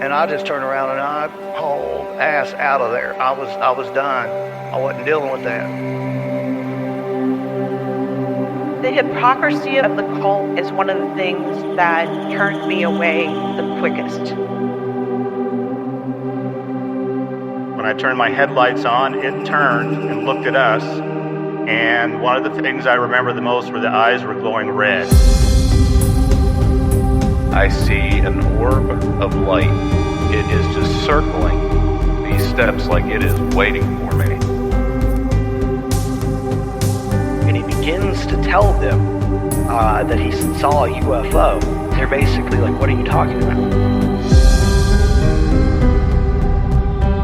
And I just turned around and I hauled ass out of there. I was done. I wasn't dealing with that. The hypocrisy of the cult is one of the things that turned me away the quickest. When I turned my headlights on, it turned and looked at us. And one of the things I remember the most were the eyes were glowing red. I see an orb of light. It is just circling these steps like it is waiting for me. And he begins to tell them that he saw a UFO. They're basically like, what are you talking about?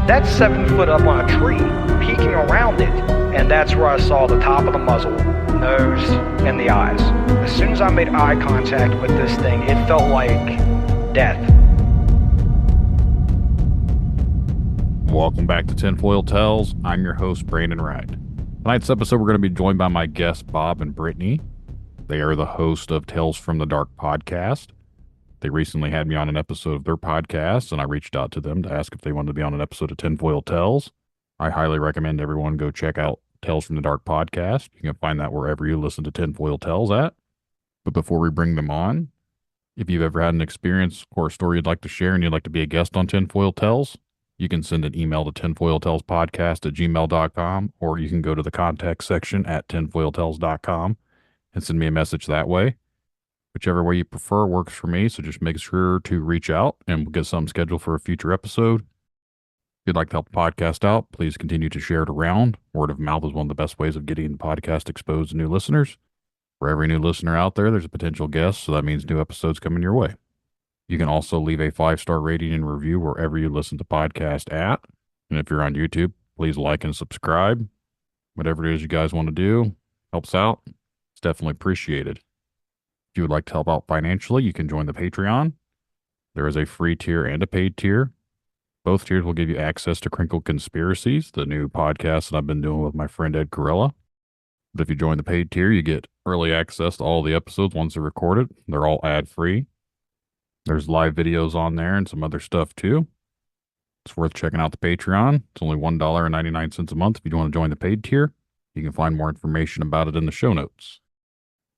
That's 7 foot up on a tree, peeking around it. And that's where I saw the top of the muzzle, nose, and the eyes. As soon as I made eye contact with this thing, it felt like death. Welcome back to Tinfoil Tales. I'm your host, Brandon Wright. Tonight's episode, we're going to be joined by my guests, Bob and Brittani. They are the host of Tales from the Dark podcast. They recently had me on an episode of their podcast, and I reached out to them to ask if they wanted to be on an episode of Tinfoil Tales. I highly recommend everyone go check out Tales from the Dark podcast. You can find that wherever you listen to Tinfoil Tales at. But before we bring them on, if you've ever had an experience or a story you'd like to share and you'd like to be a guest on Tinfoil Tales, you can send an email to tinfoiltalespodcast@gmail.com, or you can go to the contact section at tinfoiltales.com and send me a message that way. Whichever way you prefer works for me, so just make sure to reach out and we'll get something scheduled for a future episode. If you'd like to help the podcast out, please continue to share it around. Word of mouth is one of the best ways of getting the podcast exposed to new listeners. For every new listener out there, there's a potential guest, so that means new episodes coming your way. You can also leave a 5-star rating and review wherever you listen to podcasts at. And if you're on YouTube, please like and subscribe. Whatever it is you guys want to do, helps out. It's definitely appreciated. If you would like to help out financially, you can join the Patreon. There is a free tier and a paid tier. Both tiers will give you access to Crinkled Conspiracies, the new podcast that I've been doing with my friend Ed Corella. But if you join the paid tier, you get early access to all the episodes once they're recorded. They're all ad-free. There's live videos on there and some other stuff too. It's worth checking out the Patreon. It's only $1.99 a month if you want to join the paid tier. You can find more information about it in the show notes.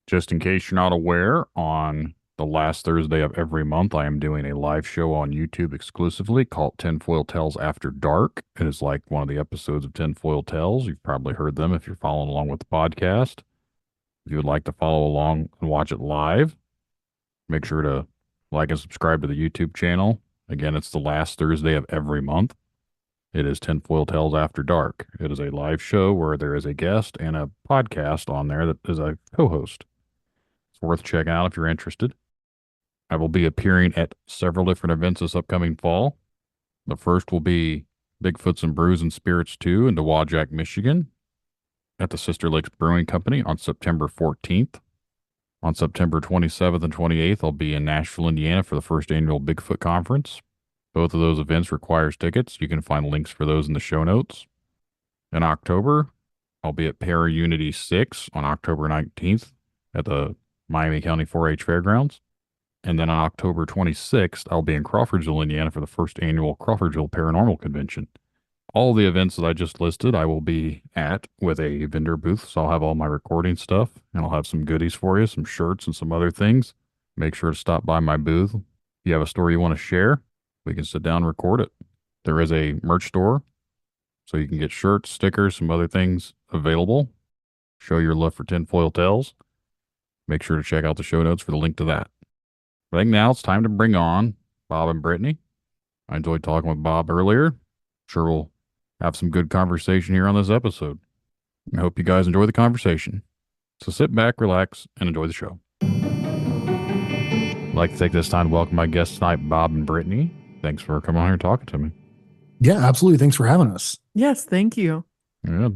Just in case you're not aware, on the last Thursday of every month, I am doing a live show on YouTube exclusively called Tinfoil Tales After Dark. It is like one of the episodes of Tinfoil Tales. You've probably heard them if you're following along with the podcast. If you would like to follow along and watch it live, make sure to like and subscribe to the YouTube channel. Again, it's the last Thursday of every month. It is Tinfoil Tales After Dark. It is a live show where there is a guest and a podcast on there that is a co-host. It's worth checking out if you're interested. I will be appearing at several different events this upcoming fall. The first will be Bigfoots and Brews and Spirits 2 in Dowagiac, Michigan at the Sister Lakes Brewing Company on September 14th. On September 27th and 28th, I'll be in Nashville, Indiana for the first annual Bigfoot Conference. Both of those events requires tickets. You can find links for those in the show notes. In October, I'll be at ParaUnity 6 on October 19th at the Miami County 4-H Fairgrounds. And then on October 26th, I'll be in Crawfordsville, Indiana for the first annual Crawfordsville Paranormal Convention. All the events that I just listed, I will be at with a vendor booth, so I'll have all my recording stuff, and I'll have some goodies for you, some shirts and some other things. Make sure to stop by my booth. If you have a story you want to share, we can sit down and record it. There is a merch store, so you can get shirts, stickers, some other things available. Show your love for Tinfoil Tales. Make sure to check out the show notes for the link to that. I think now it's time to bring on Bob and Brittani. I enjoyed talking with Bob earlier. Sure we'll have some good conversation here on this episode. I hope you guys enjoy the conversation. So sit back, relax, and enjoy the show. I'd like to take this time to welcome my guests tonight, Bob and Brittani. Thanks for coming on here and talking to me. Yeah, absolutely. Thanks for having us. Yes, thank you. Yeah,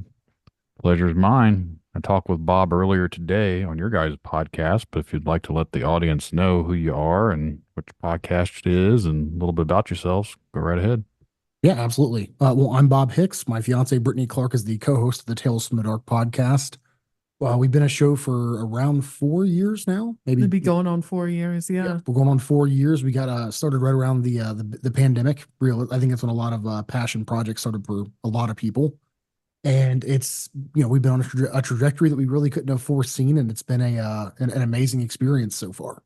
pleasure's mine. I talked with Bob earlier today on your guys' podcast, but if you'd like to let the audience know who you are and what your podcast is and a little bit about yourselves, go right ahead. Yeah, absolutely. Well, I'm Bob Hicks. My fiance, Brittani Clark, is the co-host of the Tales from the Dark podcast. Well, we've been a show for around 4 years now, maybe. It'd be going on 4 years. Yeah. We're going on 4 years. We got started right around the pandemic. I think that's when a lot of passion projects started for a lot of people. And it's, we've been on a trajectory that we really couldn't have foreseen, and it's been an amazing experience so far.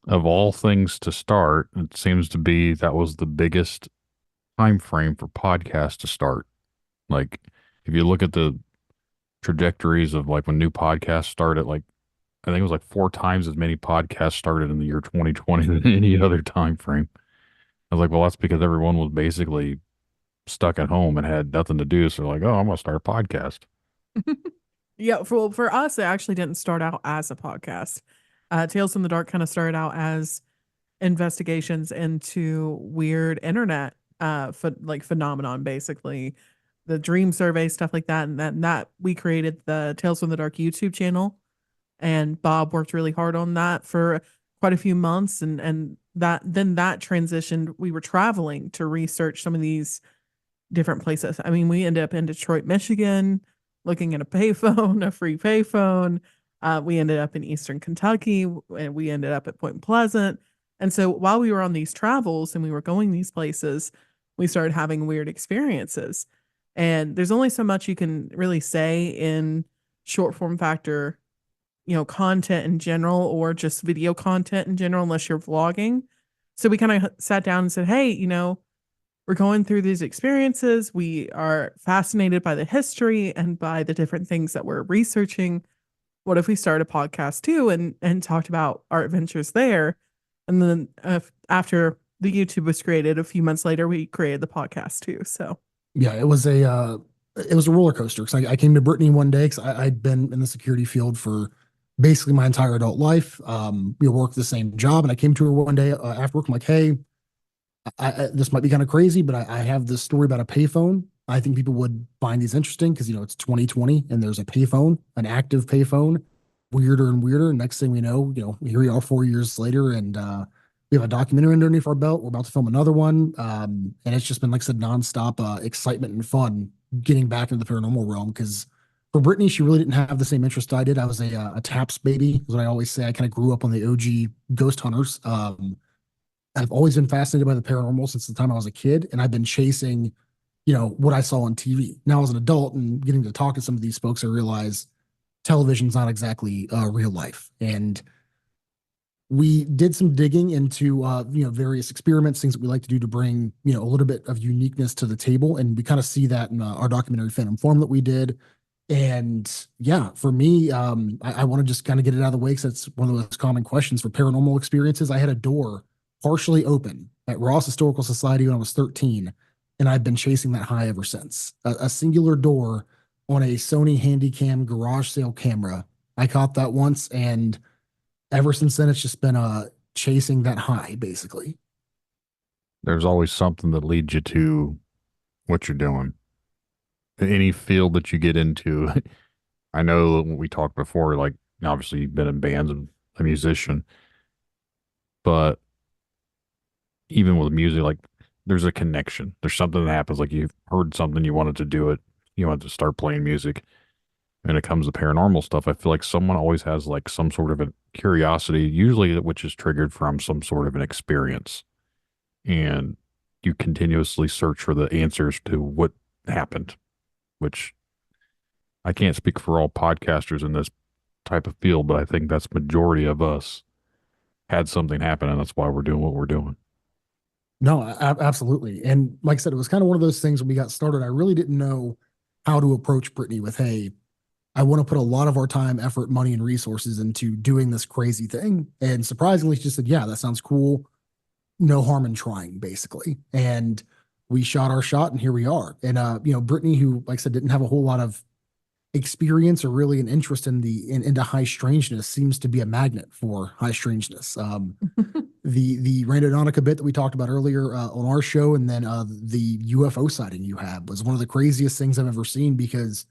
Of all things to start, it seems to be that was the biggest time frame for podcasts to start. Like, if you look at the trajectories of like when new podcasts started, like I think it was like 4 times as many podcasts started in the year 2020 than any other time frame. I was like, well, that's because everyone was basically stuck at home and had nothing to do. So like, oh, I'm gonna start a podcast. Yeah. For us, it actually didn't start out as a podcast. Tales from the Dark kind of started out as investigations into weird internet phenomenon, basically the dream survey, stuff like that. And that we created the Tales from the Dark YouTube channel, and Bob worked really hard on that for quite a few months. And that transitioned. We were traveling to research some of these different places. I mean, we ended up in Detroit, Michigan, looking at a payphone, a free payphone. We ended up in Eastern Kentucky, and we ended up at Point Pleasant. And so while we were on these travels and we were going these places, we started having weird experiences. And there's only so much you can really say in short form factor, content in general, or just video content in general, unless you're vlogging. So we kind of sat down and said, hey, we're going through these experiences. We are fascinated by the history and by the different things that we're researching. What if we start a podcast too and talked about our adventures there? And then after the YouTube was created, a few months later, we created the podcast too. So yeah, it was a roller coaster. Because I came to Brittany one day because I'd been in the security field for basically my entire adult life. We worked the same job, and I came to her one day after work. I'm like, hey, this might be kind of crazy, but I have this story about a payphone. I think people would find these interesting because, it's 2020 and there's a payphone, an active payphone, weirder and weirder. Next thing we know, here we are 4 years later, and we have a documentary underneath our belt. We're about to film another one. And it's just been, like I said, nonstop excitement and fun getting back into the paranormal realm. Because for Brittany, she really didn't have the same interest I did. I was a TAPS baby, is what I always say. I kind of grew up on the OG ghost hunters. I've always been fascinated by the paranormal since the time I was a kid, and I've been chasing, what I saw on TV. Now, as an adult and getting to talk to some of these folks, I realize television's not exactly real life. And we did some digging into, various experiments, things that we like to do to bring, a little bit of uniqueness to the table. And we kind of see that in our documentary Phantom Form that we did. And yeah, for me, I want to just kind of get it out of the way because that's one of the most common questions for paranormal experiences. I had a door partially open at Ross Historical Society when I was 13, and I've been chasing that high ever since. A singular door on a Sony Handycam garage sale camera. I caught that once, and ever since then, it's just been chasing that high, basically. There's always something that leads you to what you're doing. Any field that you get into. I know we talked before, like, obviously you've been in bands and a musician, but even with music, like, there's a connection. There's something that happens. Like, you've heard something, you wanted to do it, you wanted to start playing music. When it comes to paranormal stuff, I feel like someone always has like some sort of a curiosity, usually which is triggered from some sort of an experience. And you continuously search for the answers to what happened, which I can't speak for all podcasters in this type of field, but I think that's majority of us had something happen, and that's why we're doing what we're doing. No, absolutely. And like I said, it was kind of one of those things when we got started. I really didn't know how to approach Brittany with, hey, I want to put a lot of our time, effort, money, and resources into doing this crazy thing. And surprisingly, she just said, yeah, that sounds cool. No harm in trying, basically. And we shot our shot, and here we are. And, Brittany, who, like I said, didn't have a whole lot of experience or really an interest into high strangeness, seems to be a magnet for high strangeness. The Randonautica bit that we talked about earlier on our show, and then the UFO sighting you had was one of the craziest things I've ever seen, because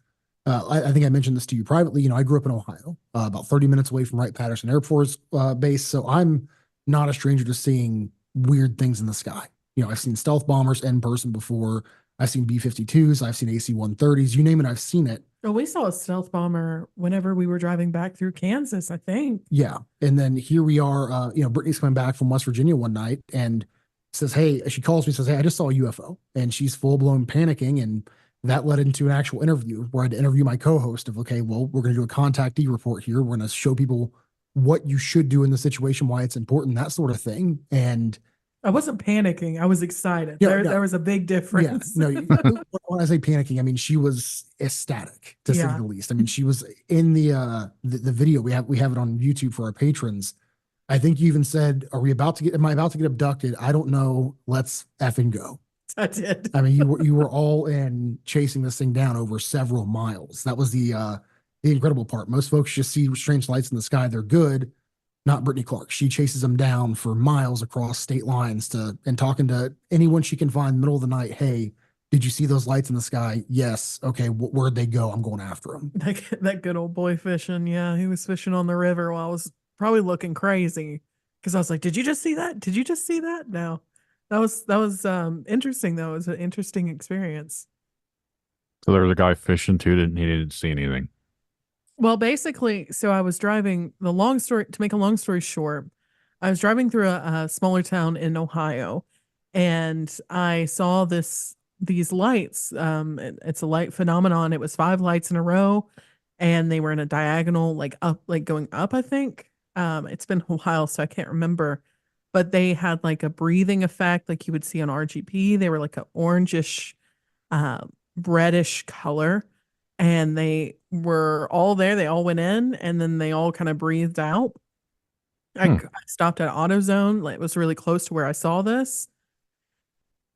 I think I mentioned this to you privately. I grew up in Ohio, about 30 minutes away from Wright-Patterson Air Force Base. So I'm not a stranger to seeing weird things in the sky. I've seen stealth bombers in person before. I've seen B-52s. I've seen AC-130s. You name it, I've seen it. Oh, we saw a stealth bomber whenever we were driving back through Kansas, I think. Yeah. And then here we are, Brittany's coming back from West Virginia one night and says, hey, she calls me, says, hey, I just saw a UFO. And she's full blown panicking. And that led into an actual interview where I had to interview my co-host of, okay, well, we're going to do a contactee report here. We're going to show people what you should do in the situation, why it's important, that sort of thing. And I wasn't panicking. I was excited. Yeah, no. There was a big difference. yeah, no, when I say panicking, I mean, she was ecstatic to say Yeah. the least. I mean, she was in the video. We have it on YouTube for our patrons. I think you even said, am I about to get abducted? I don't know. Let's effing go. I did. I mean, you were all in chasing this thing down over several miles. That was the incredible part. Most folks just see strange lights in the sky. They're good. Not Brittany Clark. She chases them down for miles across state lines and talking to anyone she can find in the middle of the night. Hey, did you see those lights in the sky? Yes. Okay. Where'd they go? I'm going after them. That good old boy fishing. Yeah, he was fishing on the river while I was probably looking crazy because I was like, "Did you just see that? Did you just see that?" No, that was interesting though. It was an interesting experience. So there was a guy fishing too, he didn't see anything. Well, basically, so I was driving. To make a long story short, I was driving through a smaller town in Ohio, and I saw these lights. It's a light phenomenon. It was 5 lights in a row, and they were in a diagonal, like up, like going up, I think. It's been a while, so I can't remember. But they had like a breathing effect, like you would see on RGP. They were like an orangish, reddish color. And they were all there. They all went in, and then they all kind of breathed out. I stopped at AutoZone. Like, it was really close to where I saw this.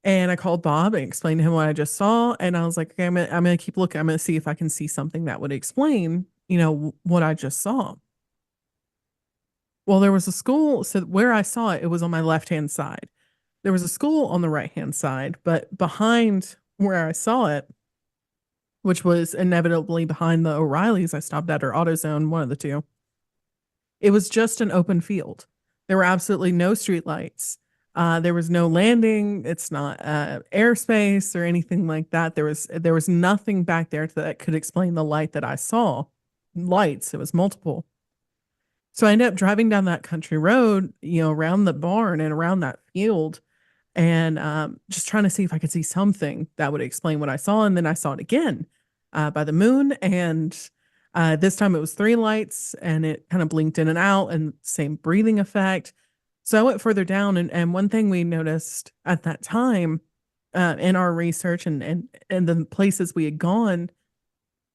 And I called Bob and explained to him what I just saw. And I was like, okay, I'm gonna keep looking. I'm gonna see if I can see something that would explain, what I just saw. Well, there was a school. So where I saw it, it was on my left-hand side. There was a school on the right-hand side, but behind where I saw it, which was inevitably behind the O'Reillys I stopped at, or AutoZone, one of the two, it was just an open field. There were absolutely no street lights. There was no landing. It's not airspace or anything like that. There was nothing back there that could explain the light that I saw. Lights, it was multiple. So I ended up driving down that country road, around the barn and around that field, and just trying to see if I could see something that would explain what I saw. And then I saw it again by the moon, and this time it was 3 lights, and it kind of blinked in and out, and same breathing effect. So I went further down, and one thing we noticed at that time in our research and the places we had gone,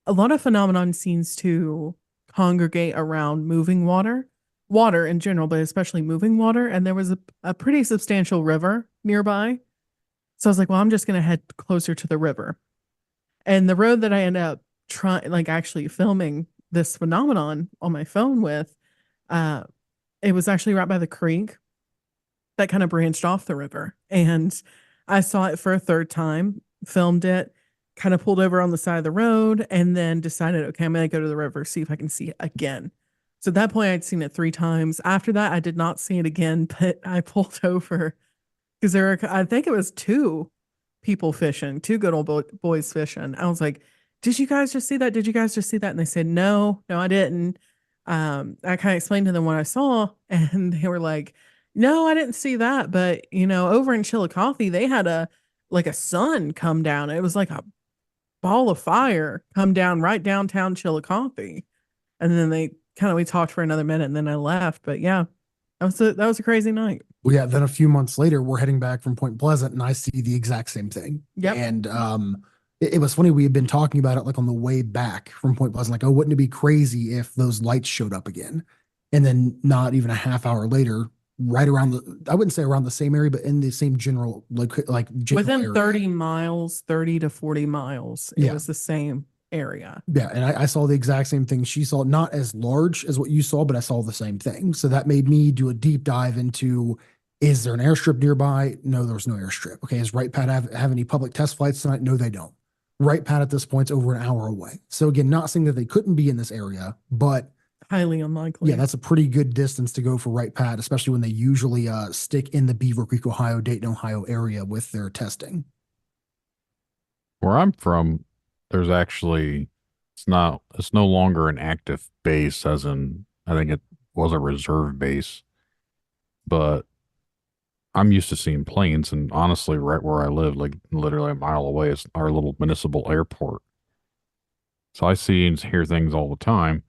a lot of phenomenon seems to congregate around moving water in general, but especially moving water. And there was a pretty substantial river nearby. So I was like, well, I'm just going to head closer to the river. And the road that I ended up actually filming this phenomenon on my phone with, it was actually right by the creek that kind of branched off the river. And I saw it for a third time, filmed it, kind of pulled over on the side of the road, and then decided, okay, I'm going to go to the river, see if I can see it again. So at that point, I'd seen it 3 times. After that, I did not see it again, but I pulled over because I think it was 2 people fishing, 2 good old boys fishing. I was like, did you guys just see that? Did you guys just see that? And they said, no, I didn't. I kind of explained to them what I saw, and they were like, no, I didn't see that. But, over in Chillicothe, they had a sun come down. It was like a ball of fire come down right downtown Chillicothe. And then we talked for another minute, and then I left. But yeah, that was a crazy night. Well, yeah. Then a few months later, we're heading back from Point Pleasant, and I see the exact same thing. Yep. And it was funny. We had been talking about it on the way back from Point Pleasant, like, oh, wouldn't it be crazy if those lights showed up again? And then not even a half hour later, right around I wouldn't say around the same area, but in the same general, within area. 30 miles, 30 to 40 miles, it was the same area. Yeah. And I saw the exact same thing she saw, not as large as what you saw, but I saw the same thing. So that made me do a deep dive into, is there an airstrip nearby? No, there's no airstrip. Okay. Does Wright Pat have any public test flights tonight? No, they don't. Wright Pat at this point is over an hour away. So again, not saying that they couldn't be in this area, but highly unlikely. Yeah, that's a pretty good distance to go for Wright Pat, especially when they usually stick in the Beaver Creek, Ohio, Dayton, Ohio area with their testing. Where I'm from, there's actually It's no longer an active base, as in, I think it was a reserve base, but I'm used to seeing planes, and honestly, right where I live, like literally a mile away, is our little municipal airport. So I see and hear things all the time,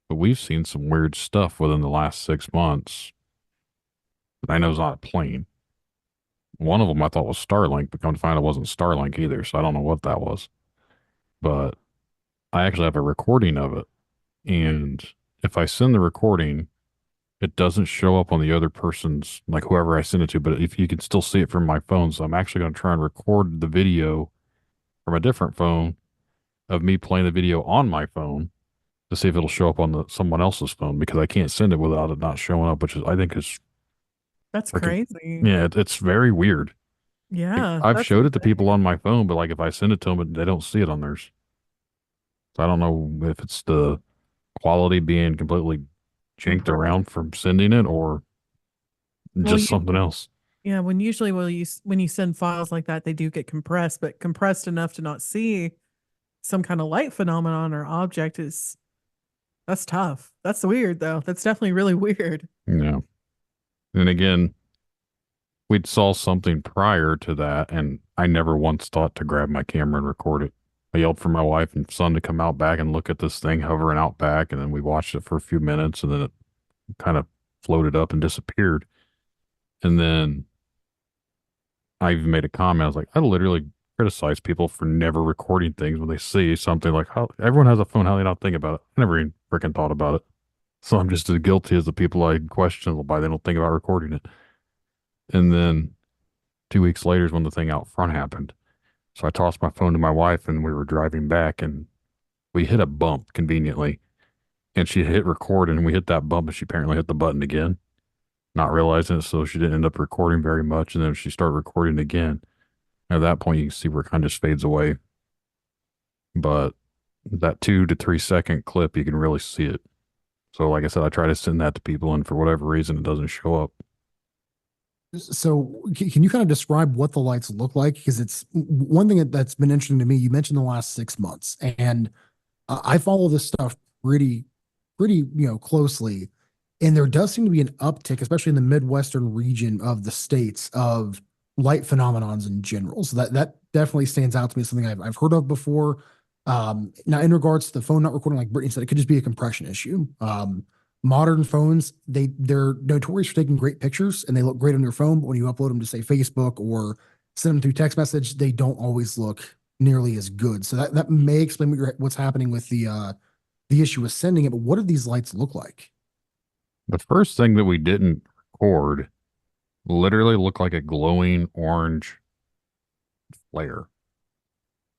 but we've seen some weird stuff within the last 6 months that I know is not a plane. One of them I thought was Starlink, but come to find it wasn't Starlink either, so I don't know what that was. But I actually have a recording of it, and if I send the recording, it doesn't show up on the other person's, like whoever I send it to, but if you can still see it from my phone, so I'm actually going to try and record the video from a different phone of me playing the video on my phone to see if it'll show up on someone else's phone, because I can't send it without it not showing up, which is, I think, is That's freaking, crazy. yeah, it's very weird. Like, Yeah. I've that's showed it to insane. people on my phone, but like if I send it to them, they don't see it on theirs. So I don't know if it's the quality being completely jinked around from sending it, or Well, just something else. yeah, when you send files like that, they do get compressed, but compressed enough to not see some kind of light phenomenon or object that's tough. That's weird though. That's definitely really weird. Yeah. And again, we'd saw something prior to that, and I never once thought to grab my camera and record it. I yelled for my wife and son to come out back and look at this thing hovering out back, and then we watched it for a few minutes, and then it kind of floated up and disappeared. And then I even made a comment. I was like, I literally criticize people for never recording things when they see something. Like, how everyone has a phone, how they not think about it? I never even freaking thought about it. So I'm just as guilty as the people I question why they don't think about recording it. And then 2 weeks later is when the thing out front happened. So I tossed my phone to my wife, and we were driving back, and we hit a bump conveniently, and she hit record, and we hit that bump, and she apparently hit the button again, not realizing it. So she didn't end up recording very much. And then she started recording again. At that point, you can see where it kind of just fades away. But that 2 to 3 second clip, you can really see it. So like I said, I try to send that to people, and for whatever reason, it doesn't show up. So can you kind of describe what the lights look like? Because it's one thing that's been interesting to me. You mentioned the last 6 months, and I follow this stuff pretty, closely. And there does seem to be an uptick, especially in the Midwestern region of the states, of light phenomenons in general. So that definitely stands out to me as something I've heard of before. Now, in regards to the phone not recording, like Brittany said, it could just be a compression issue. Modern phones, they're notorious for taking great pictures and they look great on your phone, but when you upload them to, say, Facebook or send them through text message, they don't always look nearly as good. So that may explain what's happening with the issue with sending it. But what do these lights look like? The first thing that we didn't record literally looked like a glowing orange flare.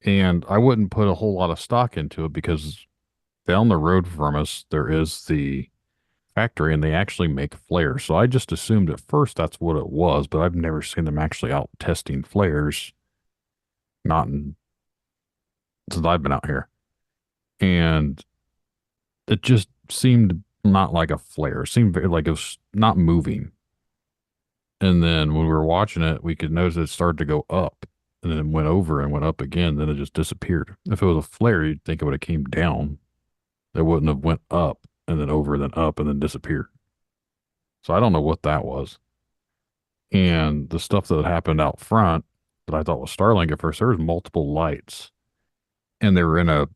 And I wouldn't put a whole lot of stock into it, because down the road from us, there is the factory, and they actually make flares. So I just assumed at first that's what it was, but I've never seen them actually out testing flares, not since I've been out here. And it just seemed not like a flare. It seemed very, like it was not moving. And then when we were watching it, we could notice it started to go up, and then it went over and went up again. Then it just disappeared. If it was a flare, you'd think it would have came down. It wouldn't have went up and then over, then up, and then disappeared. So I don't know what that was. And the stuff that happened out front that I thought was Starlink at first, there was multiple lights, and they were in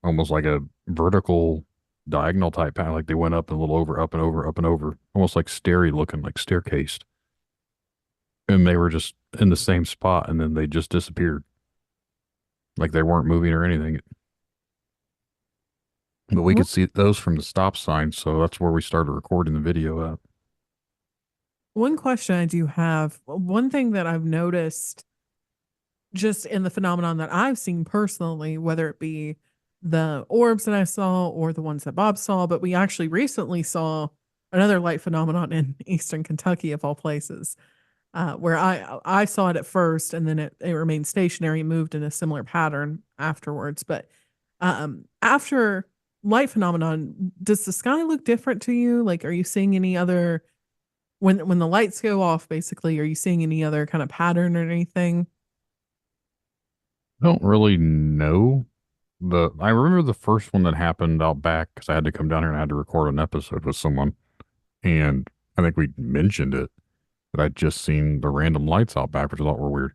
almost like a vertical diagonal type pattern. Like they went up and a little over, up and over, up and over, almost like starry looking, like staircased. And they were just in the same spot, and then they just disappeared. Like they weren't moving or anything. But we could see those from the stop sign, so that's where we started recording the video at. One question I do have, one thing that I've noticed just in the phenomenon that I've seen personally, whether it be the orbs that I saw or the ones that Bob saw, but we actually recently saw another light phenomenon in Eastern Kentucky, of all places, where I saw it at first, and then it remained stationary and moved in a similar pattern afterwards. But after light phenomenon, does the sky look different to you? Like, are you seeing any other, when the lights go off, basically, are you seeing any other kind of pattern or anything? I don't really know. I remember the first one that happened out back because I had to come down here and I had to record an episode with someone, and I think we mentioned it that I'd just seen the random lights out back, which I thought were weird.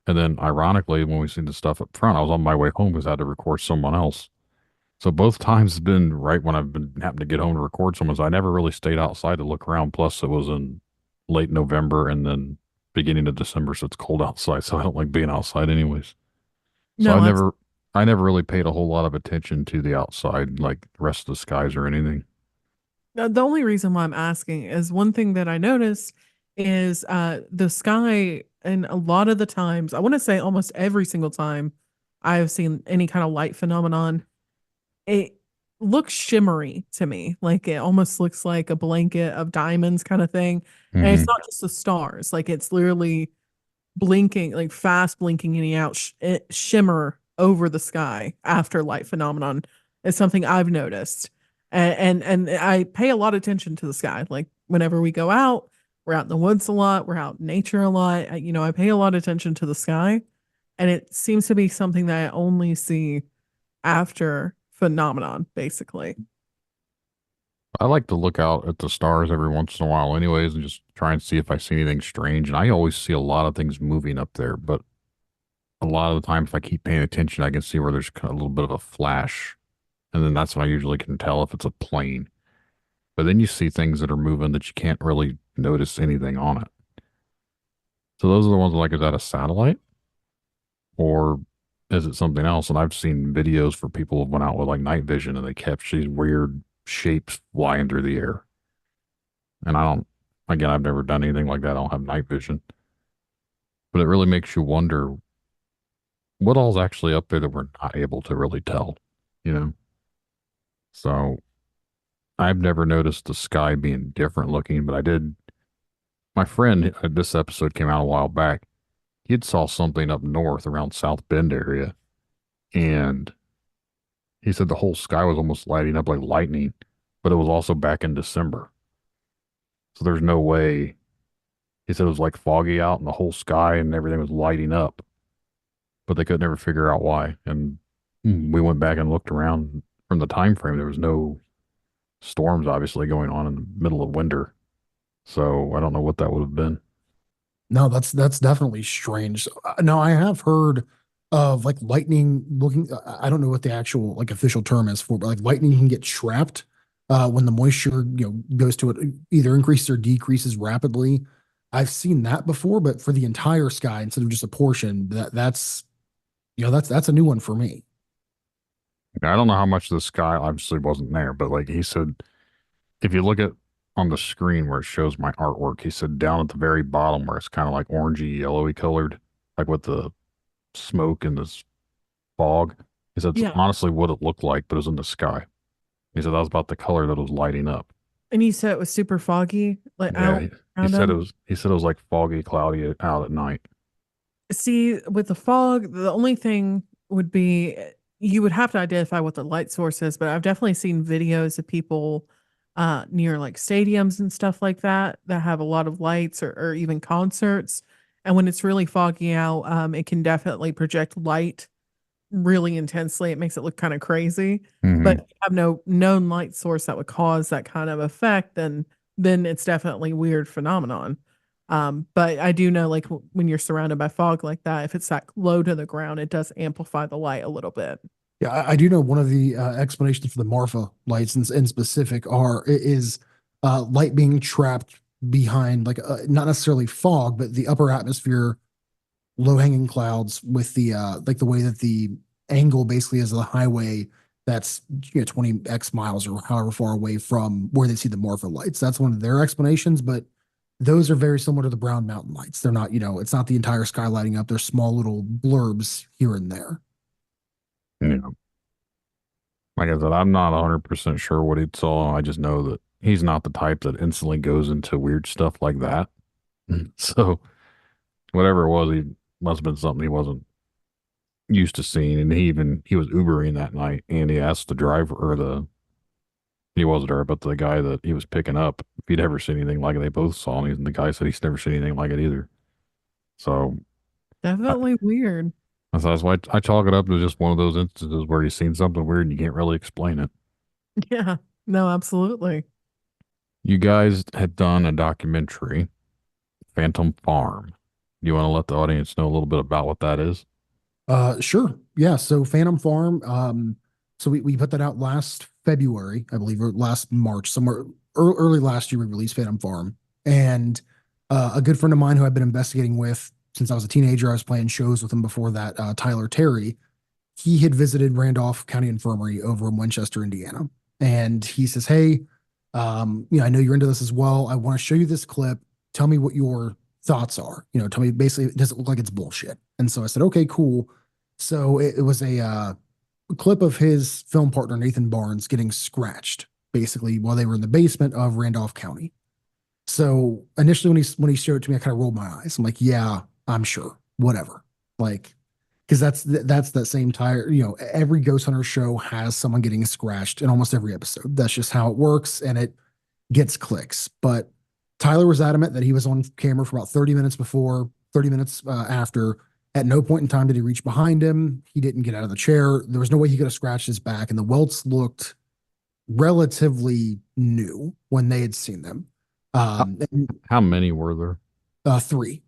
And then, ironically, when we seen the stuff up front, I was on my way home because I had to record someone else. So both times has been right when I've been happened to get home to record someone. So I never really stayed outside to look around. Plus, it was in late November and then beginning of December, so it's cold outside. So I don't like being outside, anyways. So No, that's I never really paid a whole lot of attention to the outside, like the rest of the skies or anything. the only reason why I'm asking is one thing that I noticed is the sky, and a lot of the times, I want to say almost every single time I've seen any kind of light phenomenon, it looks shimmery to me. Like it almost looks like a blanket of diamonds kind of thing. And it's Hmm. not just the stars, like it's literally blinking, like fast blinking in and out, shimmer over the sky after light phenomenon is something I've noticed. And I pay a lot of attention to the sky. Like whenever we go out, we're out in the woods a lot, we're out in nature a lot. I pay a lot of attention to the sky, and it seems to be something that I only see after phenomenon, basically. I like to look out at the stars every once in a while, anyways, and just try and see if I see anything strange. And I always see a lot of things moving up there, but a lot of the time, if I keep paying attention, I can see where there's kind of a little bit of a flash, and then that's when I usually can tell if it's a plane. But then you see things that are moving that you can't really notice anything on it. So those are the ones like, is that a satellite or is it something else? And I've seen videos for people who went out with like night vision and they catch these weird shapes flying through the air. And again, I've never done anything like that. I don't have night vision, but it really makes you wonder what all's actually up there that we're not able to really tell, you know? So I've never noticed the sky being different looking, but I did. My friend, this episode came out a while back. He had saw something up north around South Bend area, and he said the whole sky was almost lighting up like lightning, but it was also back in December. So there's no way. He said it was like foggy out and the whole sky and everything was lighting up, but they could never figure out why. And we went back and looked around from the time frame. There was no storms obviously going on in the middle of winter. So I don't know what that would have been. No, that's definitely strange. Now I have heard of like lightning looking. I don't know what the actual like official term is for, but like lightning can get trapped when the moisture goes to it, either increases or decreases rapidly. I've seen that before, but for the entire sky instead of just a portion, that's a new one for me. I don't know how much the sky obviously wasn't there, but like he said, if you look at on the screen where it shows my artwork, he said down at the very bottom where it's kind of like orangey, yellowy colored, like with the smoke and this fog. He said it's Yeah. honestly what it looked like, but it was in the sky. He said that was about the color that was lighting up. And you said it was super foggy, like Yeah, out he around said it them. was. He said it was like foggy, cloudy out at night. See, with the fog, the only thing would be you would have to identify what the light source is, but I've definitely seen videos of people near like stadiums and stuff like that have a lot of lights, or even concerts. And when it's really foggy out, it can definitely project light really intensely. It makes it look kind of crazy. But Hmm. if you have no known light source that would cause that kind of effect, then it's definitely weird phenomenon. But I do know, like when you're surrounded by fog like that, if it's that low to the ground, it does amplify the light a little bit. Yeah, I do know one of the explanations for the Marfa lights in specific is light being trapped behind like not necessarily fog, but the upper atmosphere, low hanging clouds with the like the way that the angle basically is of the highway that's 20x miles or however far away from where they see the Marfa lights. That's one of their explanations, but those are very similar to the Brown Mountain lights. They're not, it's not the entire sky lighting up. They're small little blurbs here and there. Yeah. Like I said, I'm not 100% sure what he saw. I just know that he's not the type that instantly goes into weird stuff like that. So whatever it was, he must have been something he wasn't used to seeing. And he was Ubering that night, and he asked the driver or he wasn't there, but the guy that he was picking up if he'd ever seen anything like it. They both saw it, and the guy said he's never seen anything like it either. So I, Definitely weird. So that's why I chalk it up to just one of those instances where you've seen something weird and you can't really explain it. Yeah. No, absolutely. You guys had done a documentary, Phantom Farm. You want to let the audience know a little bit about what that is? Sure. Yeah. So Phantom Farm, so we put that out last February, I believe, or last March, somewhere early last year, we released Phantom Farm. And a good friend of mine who I've been investigating with since I was a teenager, I was playing shows with him before that, Tyler Terry, he had visited Randolph County Infirmary over in Winchester, Indiana. And he says, hey, I know you're into this as well. I want to show you this clip. Tell me what your thoughts are. Tell me basically, does it look like it's bullshit? And so I said, okay, cool. So it was a clip of his film partner, Nathan Barnes, getting scratched basically while they were in the basement of Randolph County. So initially when he showed it to me, I kind of rolled my eyes. I'm like, yeah, I'm sure, whatever. Like, because that's that same tire. Every ghost hunter show has someone getting scratched in almost every episode. That's just how it works, and it gets clicks. But Tyler was adamant that he was on camera for about 30 minutes before, 30 minutes after. At no point in time did he reach behind him. He didn't get out of the chair. There was no way he could have scratched his back, and the welts looked relatively new when they had seen them. How many were there? 3.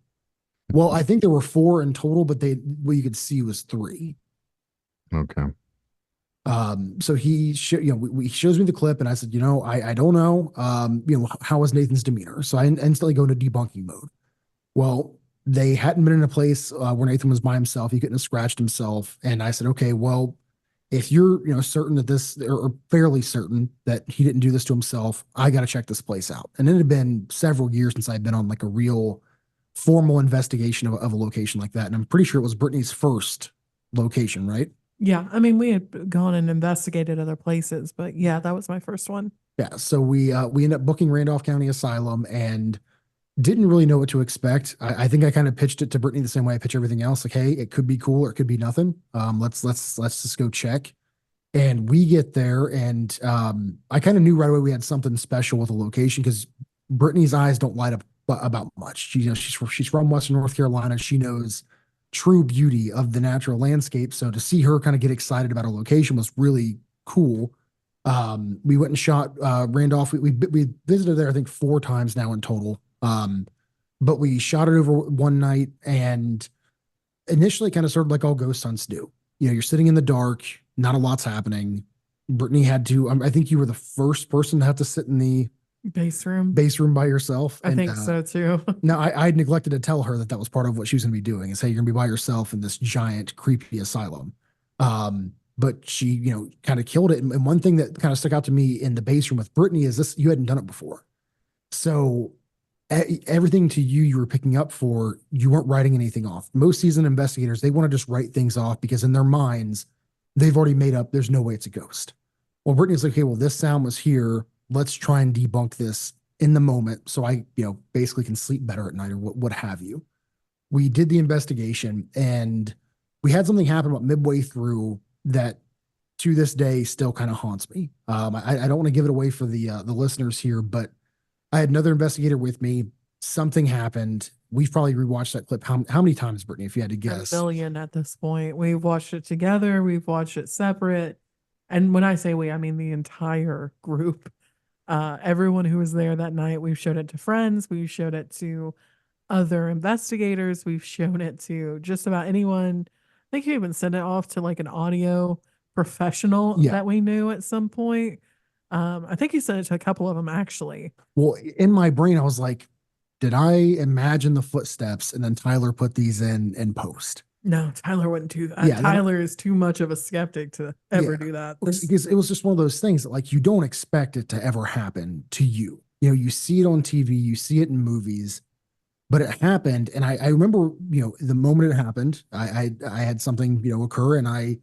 Well, I think there were 4 in total, but what you could see was 3. Okay. So he shows me the clip, and I said, I don't know, how was Nathan's demeanor? So I instantly go into debunking mode. Well, they hadn't been in a place where Nathan was by himself. He couldn't have scratched himself. And I said, okay, well, if you're, certain that this, or fairly certain that he didn't do this to himself, I got to check this place out. And it had been several years since I'd been on like a real formal investigation of a location like that. And I'm pretty sure it was Brittany's first location, right? Yeah. I mean, we had gone and investigated other places, but yeah, that was my first one. Yeah. So we ended up booking Randolph County Asylum and didn't really know what to expect. I think I kind of pitched it to Brittany the same way I pitch everything else. Like, hey, it could be cool or it could be nothing. Let's just go check. And we get there, and I kind of knew right away we had something special with the location because Brittany's eyes don't light up about much. She's from Western North Carolina. She knows true beauty of the natural landscape. So to see her kind of get excited about a location was really cool. We went and shot Randolph. We visited there, I think, 4 times now in total. But we shot it over one night, and initially kind of started like all ghost hunts do. You're sitting in the dark, not a lot's happening. Brittany had to, I think you were the first person to have to sit in the base room by yourself. I think so too. No, I neglected to tell her that was part of what she was going to be doing, is, hey, you're gonna be by yourself in this giant creepy asylum. But she, kind of killed it. And one thing that kind of stuck out to me in the base room with Brittany is this: you hadn't done it before. So everything to you were picking up for, you weren't writing anything off. Most seasoned investigators, they want to just write things off because in their minds, they've already made up, there's no way it's a ghost. Well, Brittany's like, okay, well, this sound was here. Let's try and debunk this in the moment so I, basically can sleep better at night or what have you. We did the investigation, and we had something happen about midway through that to this day still kind of haunts me. I don't want to give it away for the listeners here, but I had another investigator with me. Something happened. We've probably rewatched that clip. How many times, Brittany, if you had to guess? A million at this point. We've watched it together. We've watched it separate. And when I say we, I mean the entire group. Everyone who was there that night, we've showed it to friends. We've showed it to other investigators. We've shown it to just about anyone. I think we even sent it off to like an audio professional that we knew at some point. I think he sent it to a couple of them actually. Well, in my brain, I was like, did I imagine the footsteps and then Tyler put these in post? No, Tyler wouldn't do that. Yeah, Tyler is too much of a skeptic to ever do that. Because it was just one of those things that, like, you don't expect it to ever happen to you. You see it on TV, you see it in movies, but it happened. And I remember, the moment it happened, I had something, occur, and I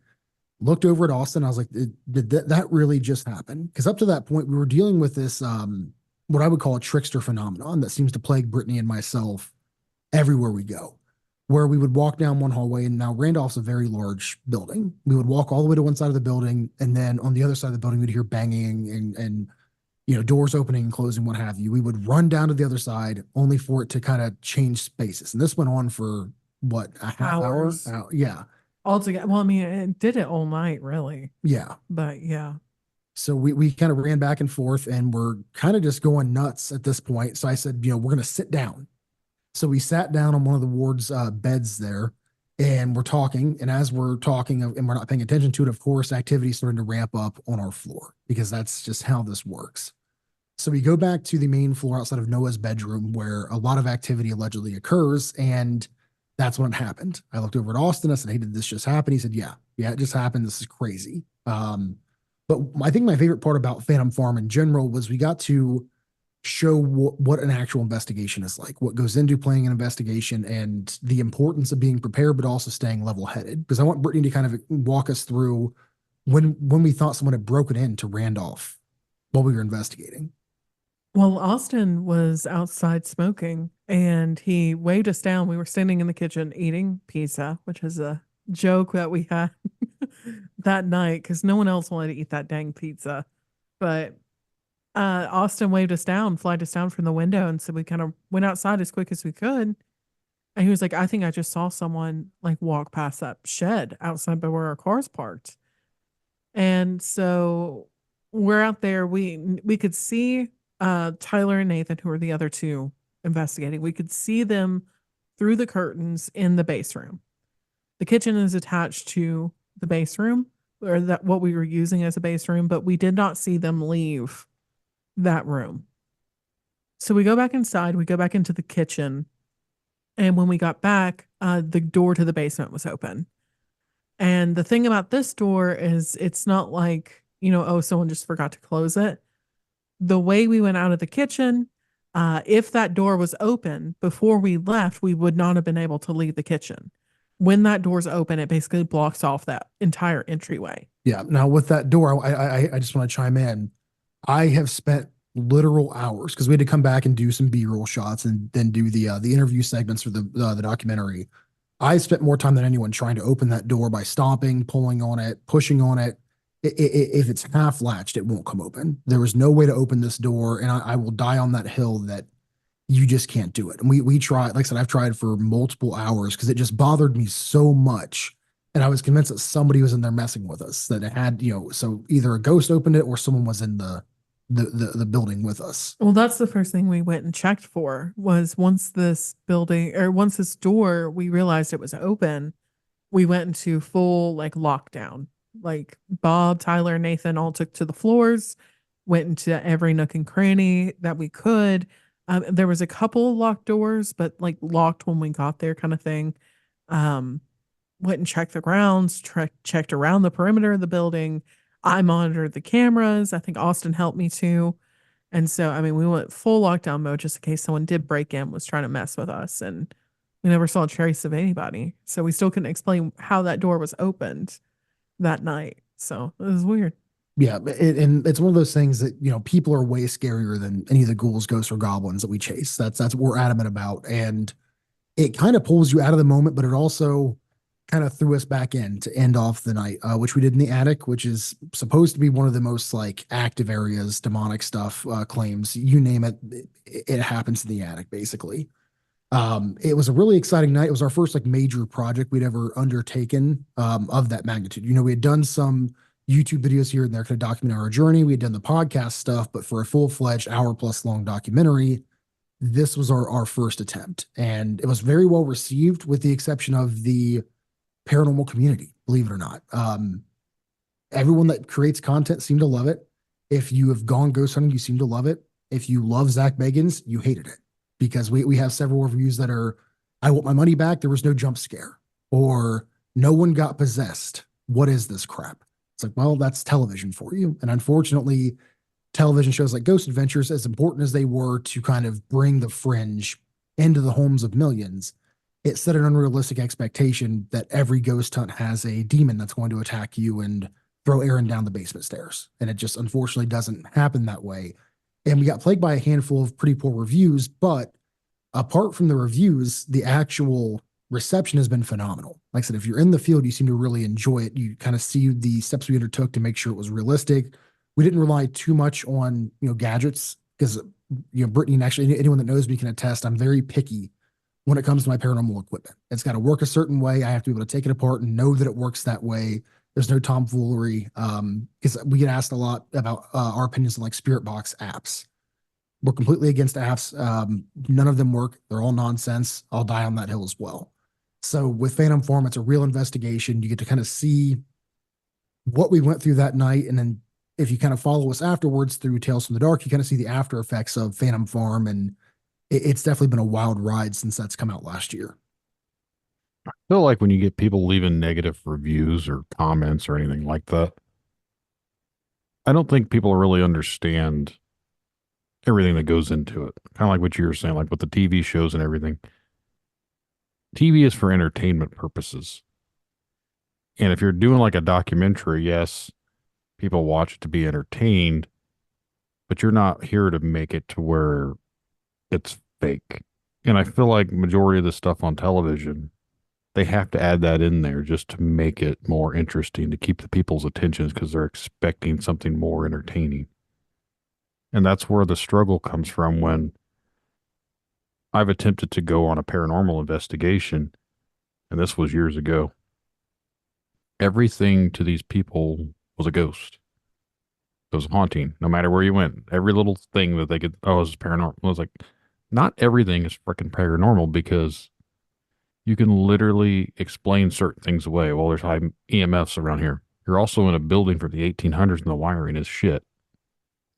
looked over at Austin. I was like, did that really just happen? Because up to that point, we were dealing with this, what I would call a trickster phenomenon that seems to plague Brittany and myself everywhere we go, where we would walk down one hallway, and now Randolph's a very large building. We would walk all the way to one side of the building, and then on the other side of the building, we'd hear banging and doors opening and closing, what have you. We would run down to the other side only for it to kind of change spaces. And this went on for what, a half hour? Yeah. altogether. Well, I mean, it did it all night, really. Yeah. But yeah. So we kind of ran back and forth and we're kind of just going nuts at this point. So I said, we're going to sit down. So we sat down on one of the ward's beds there and we're talking. And as we're talking and we're not paying attention to it, of course, activity starting to ramp up on our floor because that's just how this works. So we go back to the main floor outside of Noah's bedroom where a lot of activity allegedly occurs. And that's when it happened. I looked over at Austin. I said, hey, did this just happen? He said, yeah, it just happened. This is crazy. But I think my favorite part about Phantom Farm in general was we got to show what an actual investigation is like, what goes into playing an investigation and the importance of being prepared, but also staying level headed. Because I want Brittany to kind of walk us through when we thought someone had broken into Randolph while we were investigating. Well, Austin was outside smoking and he waved us down. We were standing in the kitchen eating pizza, which is a joke that we had that night because no one else wanted to eat that dang pizza. But Austin waved us down, flagged us down from the window, and so we kind of went outside as quick as we could. And he was like, I think I just saw someone like walk past that shed outside by where our car's parked. And so we're out there. We could see Tyler and Nathan, who are the other two investigating. We could see them through the curtains in the base room. The kitchen is attached to the base room, or that what we were using as a base room, but we did not see them leave that room. So we go back inside, we go back into the kitchen, and when we got back, the door to the basement was open. And the thing about this door is it's not like, oh, someone just forgot to close it. The way we went out of the kitchen, if that door was open before we left, we would not have been able to leave the kitchen. When that door's open, it basically blocks off that entire entryway. Yeah. Now with that door, I just want to chime in. I have spent literal hours because we had to come back and do some B-roll shots and then do the interview segments for the documentary. I spent more time than anyone trying to open that door by stomping, pulling on it, pushing on it. If it's half latched, it won't come open. There was no way to open this door, and I will die on that hill that you just can't do it. And we tried, like I said, I've tried for multiple hours because it just bothered me so much. And I was convinced that somebody was in there messing with us, that it had, so either a ghost opened it or someone was in the building with us. Well, that's the first thing we went and checked for was once this door, we realized it was open, we went into full like lockdown. Like Bob, Tyler, and Nathan all took to the floors, went into every nook and cranny that we could. There was a couple locked doors, but like locked when we got there kind of thing. Went and checked the grounds, checked around the perimeter of the building. I monitored the cameras. I think Austin helped me too. And so, I mean, we went full lockdown mode just in case someone did break in, was trying to mess with us. And we never saw a trace of anybody. So we still couldn't explain how that door was opened that night. So it was weird. Yeah. And it's one of those things that, people are way scarier than any of the ghouls, ghosts, or goblins that we chase. That's what we're adamant about. And it kind of pulls you out of the moment, but it also kind of threw us back in to end off the night, which we did in the attic, which is supposed to be one of the most like active areas, demonic stuff, claims, you name it, it happens in the attic basically. It was a really exciting night. It was our first like major project we'd ever undertaken of that magnitude. We had done some YouTube videos here and there kind of documenting our journey. We had done the podcast stuff, but for a full-fledged hour-plus long documentary, this was our first attempt. And it was very well received with the exception of the paranormal community, believe it or not. Everyone that creates content seemed to love it. If you have gone ghost hunting, you seem to love it. If you love Zach Bagans, you hated it. Because we have several reviews that are, I want my money back, there was no jump scare. Or no one got possessed. What is this crap? It's like, well, that's television for you. And unfortunately, television shows like Ghost Adventures, as important as they were to kind of bring the fringe into the homes of millions, it set an unrealistic expectation that every ghost hunt has a demon that's going to attack you and throw Aaron down the basement stairs. And it just unfortunately doesn't happen that way. And we got plagued by a handful of pretty poor reviews, but apart from the reviews, the actual reception has been phenomenal. Like I said, if you're in the field, you seem to really enjoy it. You kind of see the steps we undertook to make sure it was realistic. We didn't rely too much on, gadgets because, Brittany, and actually anyone that knows me can attest, I'm very picky when it comes to my paranormal equipment. It's got to work a certain way. I have to be able to take it apart and know that it works that way. There's no tomfoolery. Because we get asked a lot about our opinions on like spirit box apps. We're completely against apps. None of them work. They're all nonsense. I'll die on that hill as well. So with Phantom Form, it's a real investigation. You get to kind of see what we went through that night. And then if you kind of follow us afterwards through Tales from the Dark, you kind of see the after effects of Phantom Farm. And it's definitely been a wild ride since that's come out last year. I feel like when you get people leaving negative reviews or comments or anything like that, I don't think people really understand everything that goes into it. Kind of like what you were saying, like with the TV shows and everything. TV is for entertainment purposes. And if you're doing like a documentary, yes, people watch it to be entertained, but you're not here to make it to where it's fake. And I feel like majority of the stuff on television, they have to add that in there just to make it more interesting, to keep the people's attentions because they're expecting something more entertaining. And that's where the struggle comes from when I've attempted to go on a paranormal investigation, and this was years ago. Everything to these people was a ghost. It was haunting, no matter where you went. Every little thing that they could, oh, it's paranormal. I was like, not everything is freaking paranormal, because you can literally explain certain things away. Well, there's high EMFs around here. You're also in a building from the 1800s and the wiring is shit.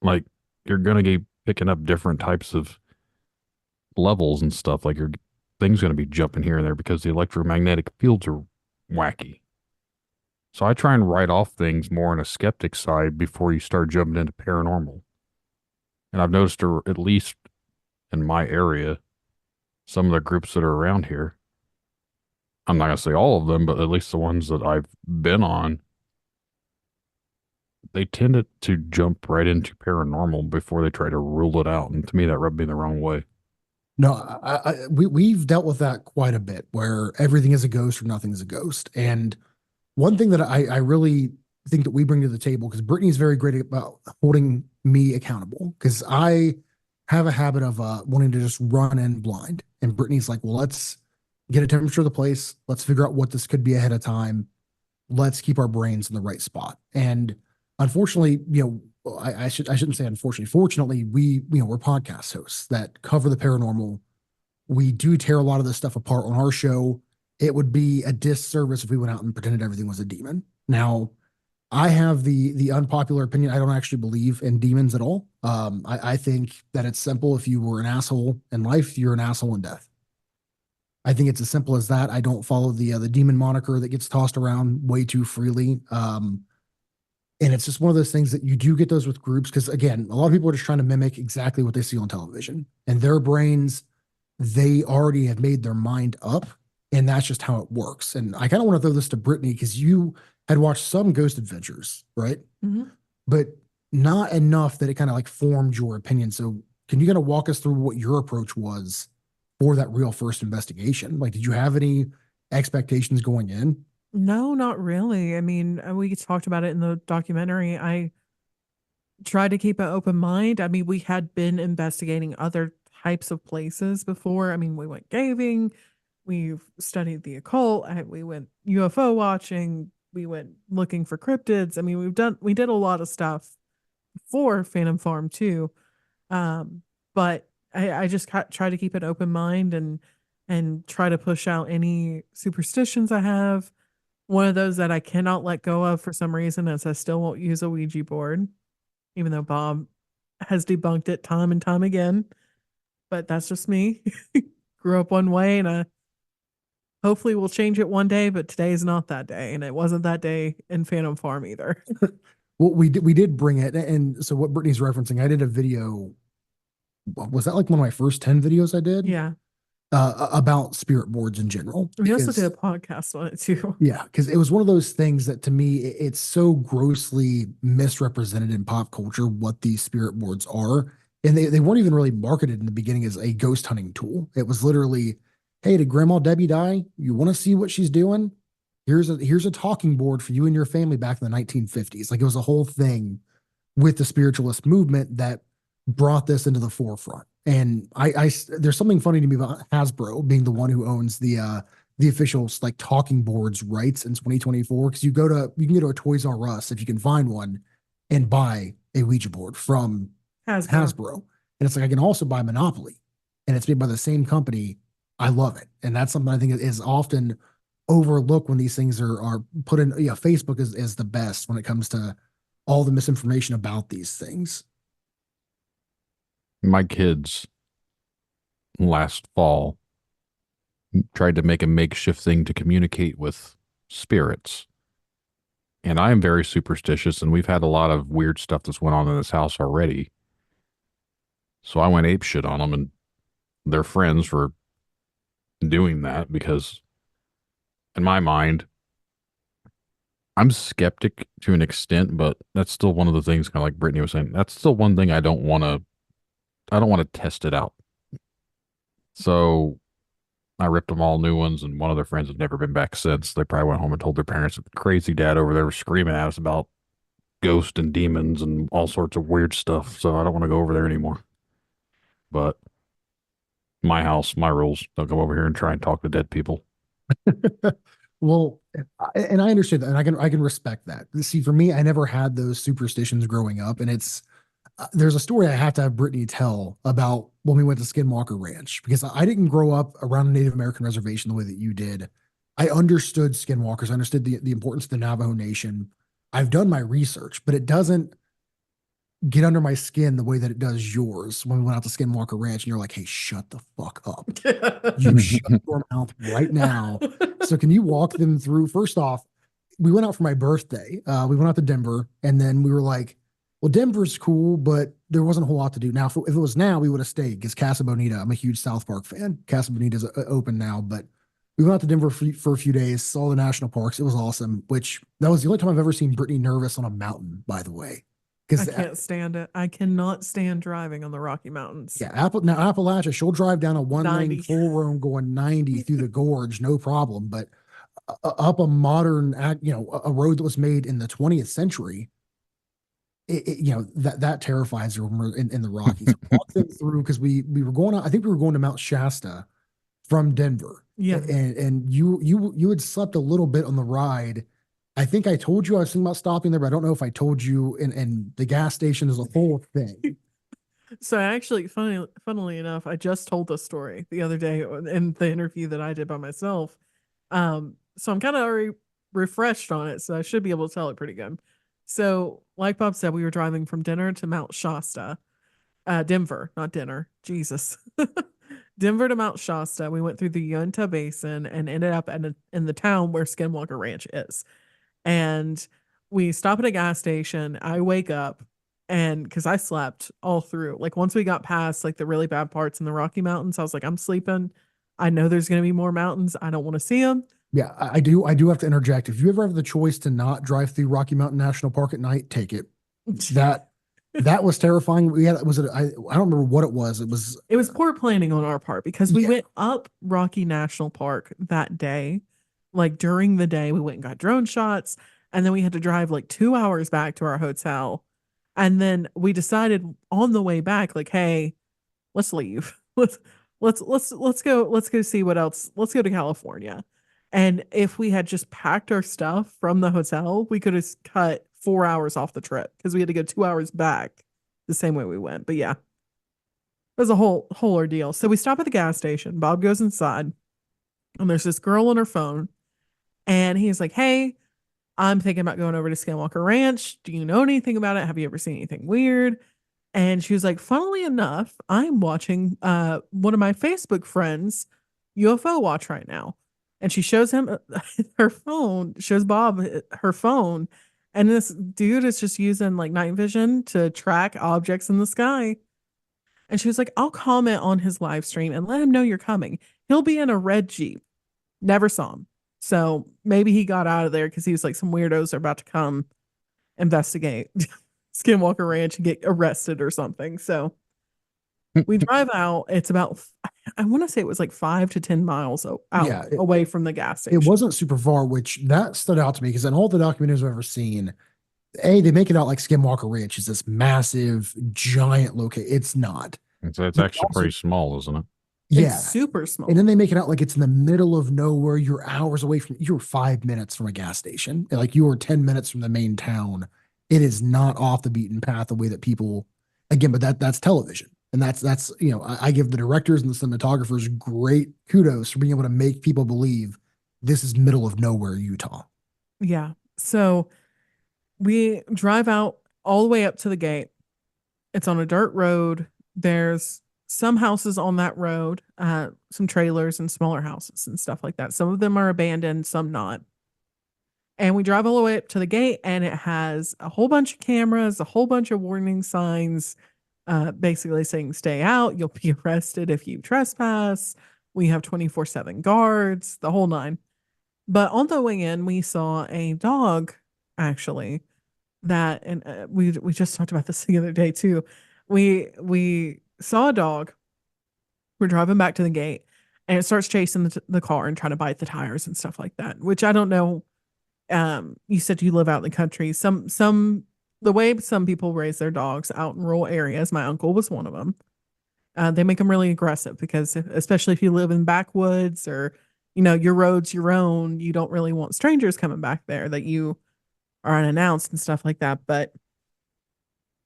Like, you're going to be picking up different types of levels and stuff. Like, your thing's going to be jumping here and there because the electromagnetic fields are wacky. So I try and write off things more on a skeptic side before you start jumping into paranormal. And I've noticed, at least in my area, some of the groups that are around here, I'm not going to say all of them, but at least the ones that I've been on, they tended to jump right into paranormal before they try to rule it out. And to me, that rubbed me the wrong way. No, we've dealt with that quite a bit, where everything is a ghost or nothing is a ghost. And one thing that I really think that we bring to the table, because Brittany's very great about holding me accountable, because I have a habit of wanting to just run in blind. And Brittany's like, well, let's get a temperature of the place. Let's figure out what this could be ahead of time. Let's keep our brains in the right spot. And unfortunately, I shouldn't say unfortunately. Fortunately, we're podcast hosts that cover the paranormal. We do tear a lot of this stuff apart on our show. It would be a disservice if we went out and pretended everything was a demon. Now, I have the unpopular opinion. I don't actually believe in demons at all. I think that it's simple. If you were an asshole in life, you're an asshole in death. I think it's as simple as that. I don't follow the demon moniker that gets tossed around way too freely. And it's just one of those things that you do get those with groups, because again, a lot of people are just trying to mimic exactly what they see on television. And their brains, they already have made their mind up, and that's just how it works. And I kind of want to throw this to Brittany, because you had watched some Ghost Adventures, right? Mm-hmm. But not enough that it kind of like formed your opinion. So can you kind of walk us through what your approach was for that real first investigation? Like, did you have any expectations going in? No, not really. I mean, we talked about it in the documentary. I tried to keep an open mind. I mean, we had been investigating other types of places before. I mean, we went caving, we've studied the occult, we went UFO watching, we went looking for cryptids. I mean, we did a lot of stuff for Phantom Farm too. But I just try to keep an open mind and try to push out any superstitions I have. One of those that I cannot let go of for some reason is I still won't use a Ouija board, even though Bob has debunked it time and time again. But that's just me. Grew up one way, and hopefully we'll change it one day, but today is not that day, and it wasn't that day in Phantom Farm either. Well, we did bring it. And so what Brittany's referencing, I did a video. Was that like one of my first 10 videos I did? Yeah. About spirit boards in general. We also did a podcast on it too. Yeah, because it was one of those things that to me, it's so grossly misrepresented in pop culture what these spirit boards are. And they weren't even really marketed in the beginning as a ghost hunting tool. It was literally, hey, did Grandma Debbie die? You want to see what she's doing? Here's a talking board for you and your family back in the 1950s. Like, it was a whole thing with the spiritualist movement that brought this into the forefront. And there's something funny to me about Hasbro being the one who owns the official like talking boards rights in 2024. Because you can go to a Toys R Us if you can find one and buy a Ouija board from Hasbro. And it's like I can also buy Monopoly, and it's made by the same company. I love it, and that's something I think is often overlooked when these things are put in. Yeah, Facebook is the best when it comes to all the misinformation about these things. My kids last fall tried to make a makeshift thing to communicate with spirits. And I am very superstitious, and we've had a lot of weird stuff that's went on in this house already. So I went apeshit on them and their friends for doing that, because in my mind, I'm skeptic to an extent, but that's still one of the things, kind of like Brittany was saying, that's still one thing I don't want to test it out. So I ripped them all new ones, and one of their friends has never been back since. They probably went home and told their parents that the crazy dad over there was screaming at us about ghosts and demons and all sorts of weird stuff. So I don't want to go over there anymore. But my house, my rules. Don't come over here and try and talk to dead people. Well, and I understand that, and I can respect that. See, for me, I never had those superstitions growing up, and it's there's a story I have to have Brittany tell about when we went to Skinwalker Ranch, because I didn't grow up around a Native American reservation the way that you did. I understood Skinwalkers. I understood the importance of the Navajo Nation. I've done my research, but it doesn't get under my skin the way that it does yours when we went out to Skinwalker Ranch and you're like, hey, shut the fuck up. You shut your mouth right now. So can you walk them through? First off, we went out for my birthday. We went out to Denver, and then we were like, well, Denver's cool, but there wasn't a whole lot to do. Now, if it was now, we would have stayed, because Casa Bonita, I'm a huge South Park fan. Casa Bonita's open now, but we went out to Denver for a few days, saw the national parks. It was awesome, which that was the only time I've ever seen Brittany nervous on a mountain, by the way. I can't stand it. I cannot stand driving on the Rocky Mountains. Yeah, Appalachia, she'll drive down a 1-lane 90. full room going 90 through the gorge, no problem. But up a modern, a road that was made in the 20th century, that terrifies her when we're in the Rockies. Walk them through, because we were going out. I think we were going to Mount Shasta from Denver. Yeah, and you had slept a little bit on the ride. I think I told you I was thinking about stopping there, but I don't know if I told you. And the gas station is a whole thing. So actually, funnily enough, I just told this story the other day in the interview that I did by myself. So I'm kind of already refreshed on it, so I should be able to tell it pretty good. So, like Bob said, we were driving from Denver to Mount Shasta, Denver, not dinner. Jesus, Denver to Mount Shasta. We went through the Uinta Basin and ended up in the town where Skinwalker Ranch is. And we stop at a gas station. I wake up, and because I slept all through, like once we got past like the really bad parts in the Rocky Mountains, I was like, I'm sleeping. I know there's going to be more mountains. I don't want to see them. Yeah, I do have to interject. If you ever have the choice to not drive through Rocky Mountain National Park at night, take it. That was terrifying. I don't remember what it was. It was poor planning on our part, because we went up Rocky National Park that day. Like during the day, we went and got drone shots, and then we had to drive like 2 hours back to our hotel. And then we decided on the way back, like, hey, let's leave. Let's go see what else. Let's go to California. And if we had just packed our stuff from the hotel, we could have cut 4 hours off the trip, because we had to go 2 hours back the same way we went. But yeah, it was a whole ordeal. So we stop at the gas station. Bob goes inside, and there's this girl on her phone, and he's like, hey, I'm thinking about going over to Skinwalker Ranch. Do you know anything about it? Have you ever seen anything weird? And she was like, funnily enough, I'm watching one of my Facebook friends UFO watch right now. And she shows him her phone, shows Bob her phone. And this dude is just using like night vision to track objects in the sky. And she was like, I'll comment on his live stream and let him know you're coming. He'll be in a red Jeep. Never saw him. So maybe he got out of there because he was like, some weirdos are about to come investigate Skinwalker Ranch and get arrested or something. So we drive out. It's about, I want to say it was like 5 to 10 miles away from the gas station. It wasn't super far, which that stood out to me, because in all the documentaries I've ever seen, they make it out like Skinwalker Ranch is this massive, giant location. It's not. It's But actually also- pretty small, isn't it? Yeah. It's super small. And then they make it out like it's in the middle of nowhere. You're hours away from, you're 5 minutes from a gas station. Like you are 10 minutes from the main town. It is not off the beaten path the way that people, again, but that's television. And that's, I give the directors and the cinematographers great kudos for being able to make people believe this is middle of nowhere, Utah. Yeah. So we drive out all the way up to the gate. It's on a dirt road. There's some houses on that road, some trailers and smaller houses and stuff like that. Some of them are abandoned, some not. And we drive all the way up to the gate, and it has a whole bunch of cameras, a whole bunch of warning signs, basically saying stay out. You'll be arrested if you trespass. We have 24/7 guards, the whole nine. But on the way in, we saw a dog, actually, that, and we just talked about this the other day too. We saw a dog. We're driving back to the gate, and it starts chasing the car and trying to bite the tires and stuff like that. Which I don't know. You said you live out in the country. The way some people raise their dogs out in rural areas. My uncle was one of them. They make them really aggressive because, especially if you live in backwoods or your road's your own, you don't really want strangers coming back there that you are unannounced and stuff like that. But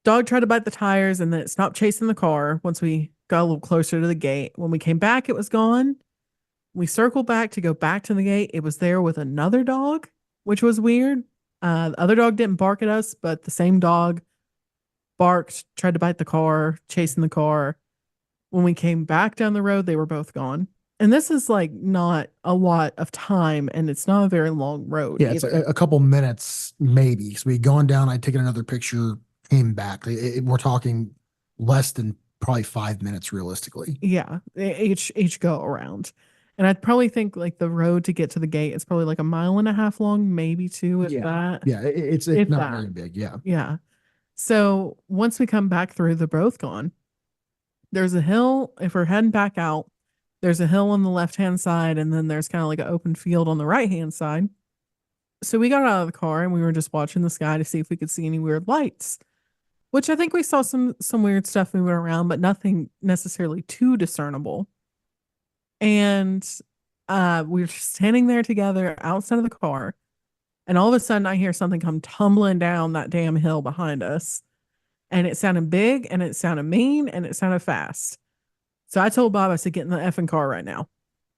dog tried to bite the tires, and then it stopped chasing the car once we got a little closer to the gate. When we came back, it was gone. We circled back to go back to the gate. It was there with another dog, which was weird. The other dog didn't bark at us, but the same dog barked, tried to bite the car, chasing the car. When we came back down the road, they were both gone. And this is like not a lot of time, and it's not a very long road. Yeah, it's a couple minutes maybe. So we'd gone down, I'd taken another picture, came back. We're talking less than probably 5 minutes realistically. Yeah, each go around. And I'd probably think like the road to get to the gate is probably like 1.5 miles long, maybe 2 if that. Yeah, it's If not that. very big. Yeah. Yeah. So once we come back through, they're both gone. There's a hill. If we're heading back out, there's a hill on the left-hand side, and then there's kind of like an open field on the right-hand side. So we got out of the car and we were just watching the sky to see if we could see any weird lights, which I think we saw some weird stuff moving around, but nothing necessarily too discernible. And we were just standing there together outside of the car, and all of a sudden I hear something come tumbling down that damn hill behind us. And it sounded big, and it sounded mean, and it sounded fast. So I told Bob, I said, get in the effing car right now.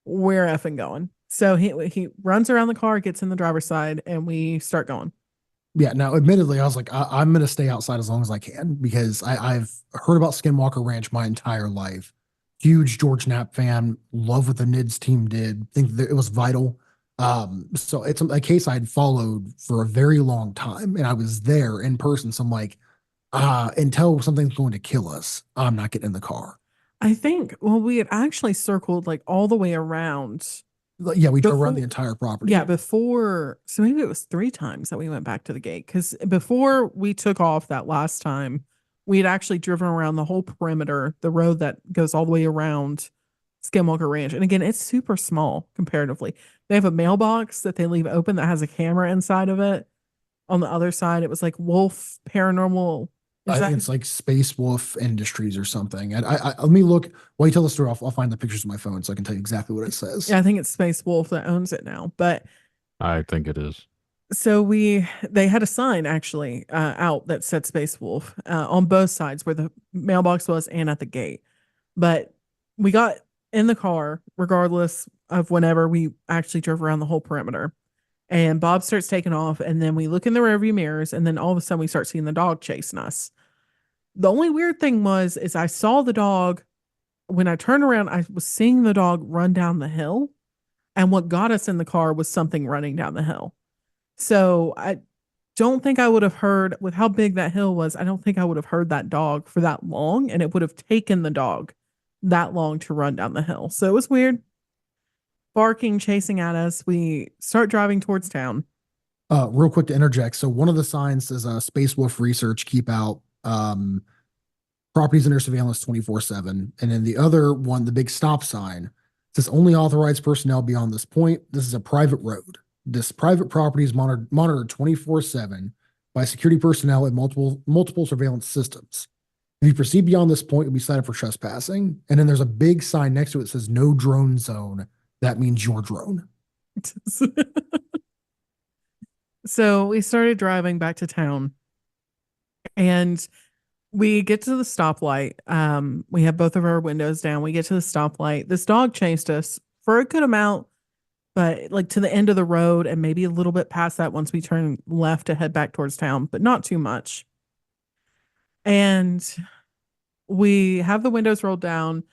We're effing going. So he runs around the car, gets in the driver's side, and we start going. Yeah. Now, admittedly, I was like, I'm going to stay outside as long as I can because I've heard about Skinwalker Ranch my entire life. Huge George Knapp fan. Love what the NIDS team did. Think that it was vital. So it's a case I'd followed for a very long time, and I was there in person. So I'm like, until something's going to kill us, I'm not getting in the car. I think, well, we had actually circled like all the way around. Yeah, we drove around the entire property. Yeah, so maybe it was 3 times that we went back to the gate. Because before we took off that last time, we had actually driven around the whole perimeter, the road that goes all the way around Skinwalker Ranch. And again, it's super small comparatively. They have a mailbox that they leave open that has a camera inside of it. On the other side, it was like Wolf Paranormal. I think it's like Space Wolf Industries or something. And I let me look while you tell the story. I'll find the pictures on my phone so I can tell you exactly what it says. Yeah, I think it's Space Wolf that owns it now. But I think it is. so they had a sign actually out that said Space Wolf on both sides where the mailbox was and at the gate. But we got in the car regardless of whenever we actually drove around the whole perimeter. And Bob starts taking off, and then we look in the rearview mirrors, and then all of a sudden we start seeing the dog chasing us. The only weird thing is I saw the dog. When I turned around, I was seeing the dog run down the hill, and what got us in the car was something running down the hill. So I don't think I would have heard, with how big that hill was, I don't think I would have heard that dog for that long, and it would have taken the dog that long to run down the hill. So it was weird. Barking, chasing at us. We start driving towards town. Real quick to interject. So one of the signs says Space Wolf Research, keep out properties under surveillance 24/7. And then the other one, the big stop sign, says only authorized personnel beyond this point. This is a private road. This private property is monitored 24/7 by security personnel and multiple surveillance systems. If you proceed beyond this point, you'll be cited for trespassing. And then there's a big sign next to it that says no drone zone. That means your drone. So we started driving back to town, and we get to the stoplight. We have both of our windows down. We get to the stoplight. This dog chased us for a good amount, but like to the end of the road and maybe a little bit past that once we turn left to head back towards town, but not too much. And we have the windows rolled down,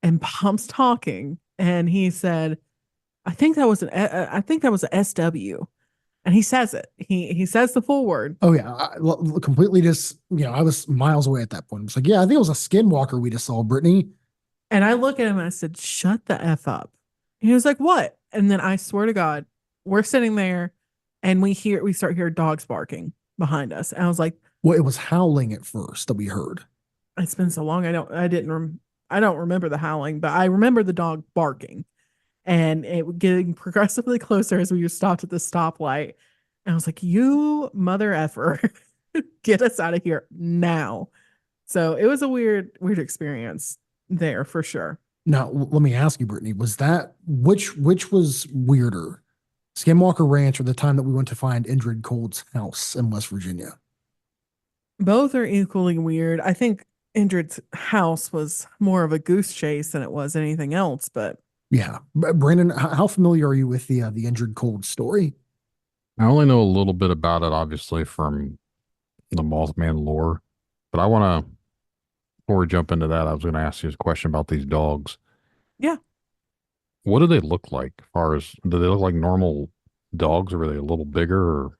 and Bob's talking, and he said, I think that was a SW. And he says it. He says the full word. Oh yeah, completely just, I was miles away at that point. It's like, yeah, I think it was a skinwalker we just saw, Brittany. And I look at him and I said, shut the F up. And he was like, what? And then I swear to God, we're sitting there and we start hearing dogs barking behind us. And I was like, well, it was howling at first that we heard. It's been so long. I don't remember the howling, but I remember the dog barking, and it getting progressively closer as we stopped at the stoplight. And I was like, you mother effer, get us out of here now. So it was a weird experience there for sure. Now, let me ask you, Brittany, was that, which was weirder, Skinwalker Ranch or the time that we went to find Indrid Cold's house in West Virginia? Both are equally weird. I think Indrid's house was more of a goose chase than it was anything else, but yeah. Brandon, how familiar are you with the Indrid Cold story? I only know a little bit about it, obviously, from the Mothman lore, but I want to, before we jump into that, I was going to ask you a question about these dogs. Yeah. What do they look like? As far as, do they look like normal dogs, or are they a little bigger?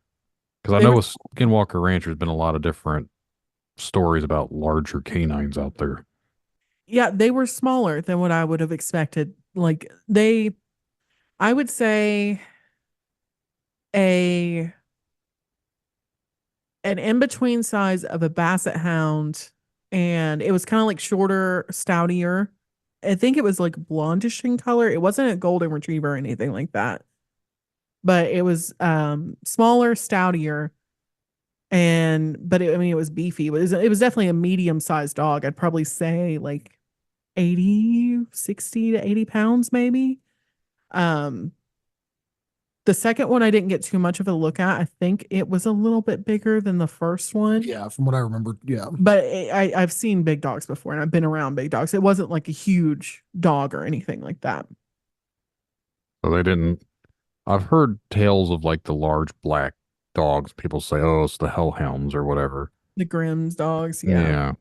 Because I know with Skinwalker Ranch, there's been a lot of different stories about larger canines out there. Yeah, they were smaller than what I would have expected. Like I would say an in-between size of a basset hound, and it was kind of like shorter, stoutier. I think it was like blondish in color. It wasn't a golden retriever or anything like that, but it was smaller, stoutier, but it was beefy. It was definitely a medium-sized dog. I'd probably say like 60 to 80 pounds maybe. The second one I didn't get too much of a look at. I think it was a little bit bigger than the first one. Yeah, from what I remember, yeah. But I've seen big dogs before, and I've been around big dogs. It wasn't like a huge dog or anything like that. So they didn't. I've heard tales of like the large black dogs. People say, oh, it's the hellhounds or whatever. The Grimm's dogs, yeah. Yeah.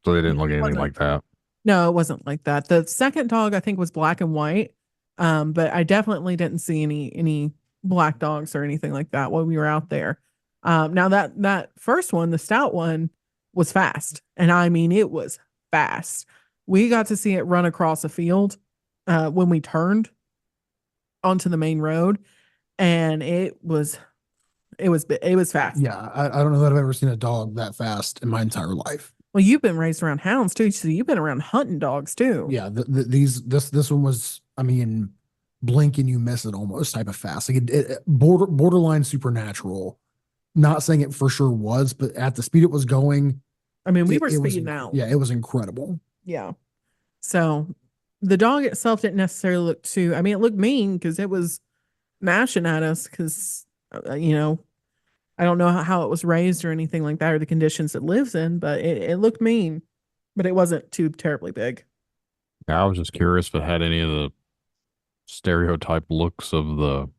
So they didn't look anything like that. No, it wasn't like that. The second dog I think was black and white. But I definitely didn't see any black dogs or anything like that while we were out there. Now that first one, the stout one, was fast. And I mean, it was fast. We got to see it run across a field when we turned onto the main road, and it was fast. Yeah, I don't know that I've ever seen a dog that fast in my entire life. Well, you've been raised around hounds too, so you've been around hunting dogs too. Yeah, this one was, I mean, blink and you miss it almost type of fast. Like borderline supernatural. Not saying it for sure was, but at the speed it was going, I mean, we were speeding out. Yeah, it was incredible. Yeah. So the dog itself didn't necessarily look too, I mean, it looked mean because it was gnashing at us because, I don't know how it was raised or anything like that or the conditions it lives in, but it looked mean, but it wasn't too terribly big. Yeah, I was just curious if it had any of the stereotype looks of the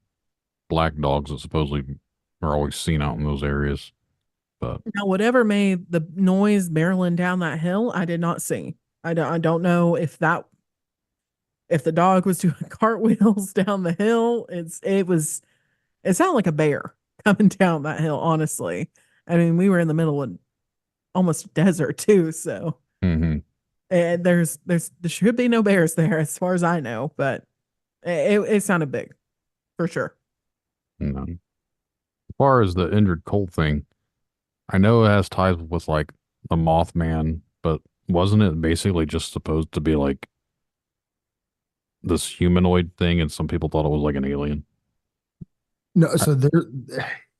black dogs that supposedly are always seen out in those areas. But now, whatever made the noise barreling down that hill, I did not see. I don't know if the dog was doing cartwheels down the hill. It sounded like a bear coming down that hill, honestly. I mean, we were in the middle of almost desert too, so and there should be no bears there as far as I know, but it sounded big for sure. No. As far as the Indrid Cold thing, I know it has ties with like the Mothman, but wasn't it basically just supposed to be like this humanoid thing, and some people thought it was like an alien? No, so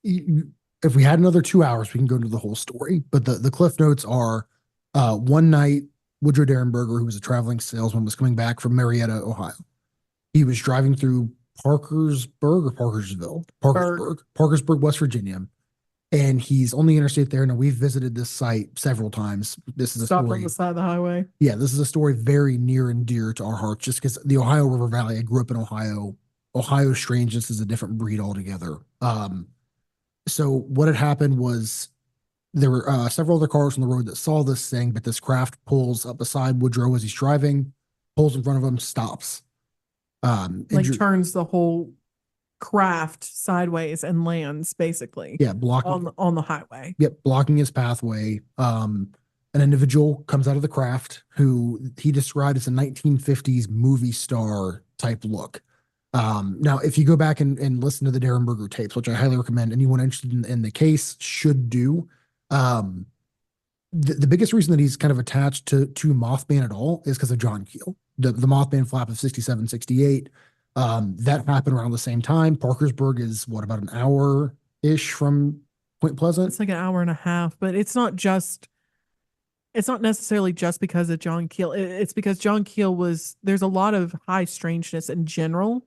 if we had another 2 hours, we can go into the whole story. But the cliff notes are One night, Woodrow Derenberger, who was a traveling salesman, was coming back from Marietta, Ohio. He was driving through Parkersburg or Parkersburg, West Virginia. And he's on the interstate there. Now, we've visited this site several times. This is a Stopped on story. the side of the highway. Yeah, this is a story very near and dear to our hearts, just because the Ohio River Valley, I grew up in Ohio. Ohio strangeness is a different breed altogether. So what had happened was there were several other cars on the road that saw this thing, but this craft pulls up beside Woodrow as he's driving, pulls in front of him, stops. Like turns the whole craft sideways and lands basically. Yeah, blocking on the highway. Yep, blocking his pathway. An individual comes out of the craft who he described as a 1950s movie star type look. Now, if you go back and listen to the Derenberger tapes, which I highly recommend anyone interested in the case should do, the biggest reason that he's kind of attached to Mothman at all is because of John Keel. The Mothman flap of 67, 68. That happened around the same time. Parkersburg is what, about an hour-ish from Point Pleasant? It's like an hour and a half, but it's not necessarily just because of John Keel. It's because John Keel there's a lot of high strangeness in general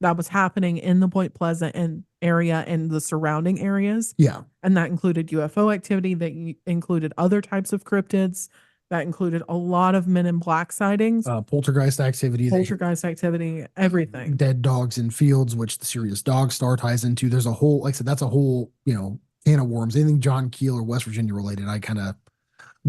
that was happening in the Point Pleasant and area and the surrounding areas. Yeah. And that included UFO activity, that included other types of cryptids, that included a lot of Men in Black sightings, poltergeist activity, everything. Dead dogs in fields, which the Serious Dog Star ties into. There's a whole, like I said, that's a whole, can of worms. Anything John Keel or West Virginia related, I kind of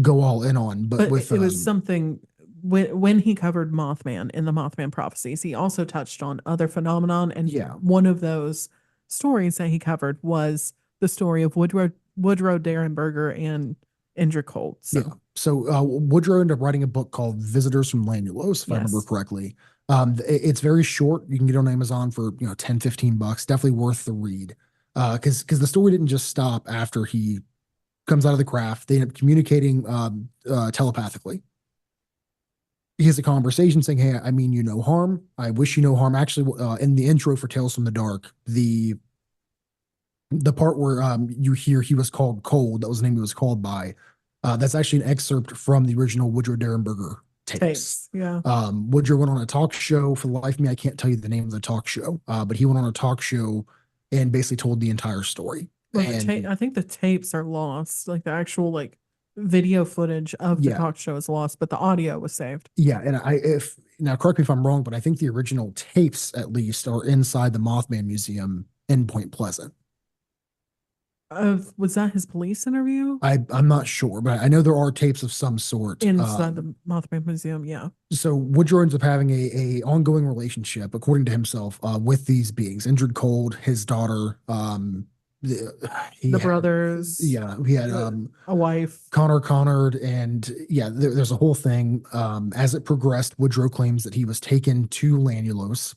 go all in on. But it was something when he covered Mothman in the Mothman prophecies, he also touched on other phenomenon. And one of those stories that he covered was the story of Woodrow Derenberger and Indra Colt. So Woodrow ended up writing a book called Visitors from Lanulos, if I remember correctly. It's very short. You can get it on Amazon for, $10, $15. Definitely worth the read. Because the story didn't just stop after he comes out of the craft. They end up communicating telepathically. He has a conversation saying, "Hey, I mean you no harm. I wish you no harm." Actually, in the intro for Tales from the Dark, the part where you hear he was called Cold, that was the name he was called by. That's actually an excerpt from the original Woodrow Derenberger tapes. Yeah. Woodrow went on a talk show. For the life of me, I can't tell you the name of the talk show, but he went on a talk show and basically told the entire story. Well, I think the tapes are lost. Like the actual video footage of the talk show is lost, but the audio was saved. Yeah, and now correct me if I'm wrong, but I think the original tapes at least are inside the Mothman Museum in Point Pleasant. Was that his police interview? I'm not sure, but I know there are tapes of some sort inside the Mothman Museum. Yeah. So Woodrow ends up having a ongoing relationship, according to himself, with these beings. Indrid Cold, his daughter, the brothers. Yeah, he had a wife, Connor Connard, and there's a whole thing. As it progressed, Woodrow claims that he was taken to Lanulos.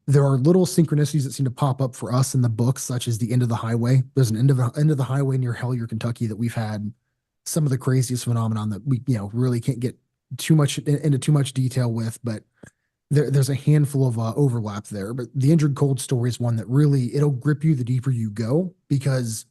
There are little synchronicities that seem to pop up for us in the books, such as the end of the highway. There's an end of the highway near Hellier, Kentucky, that we've had some of the craziest phenomenon that we really can't get too much into too much detail with, but there's a handful of overlap there. But the Indrid Cold story is one that really, it'll grip you the deeper you go, because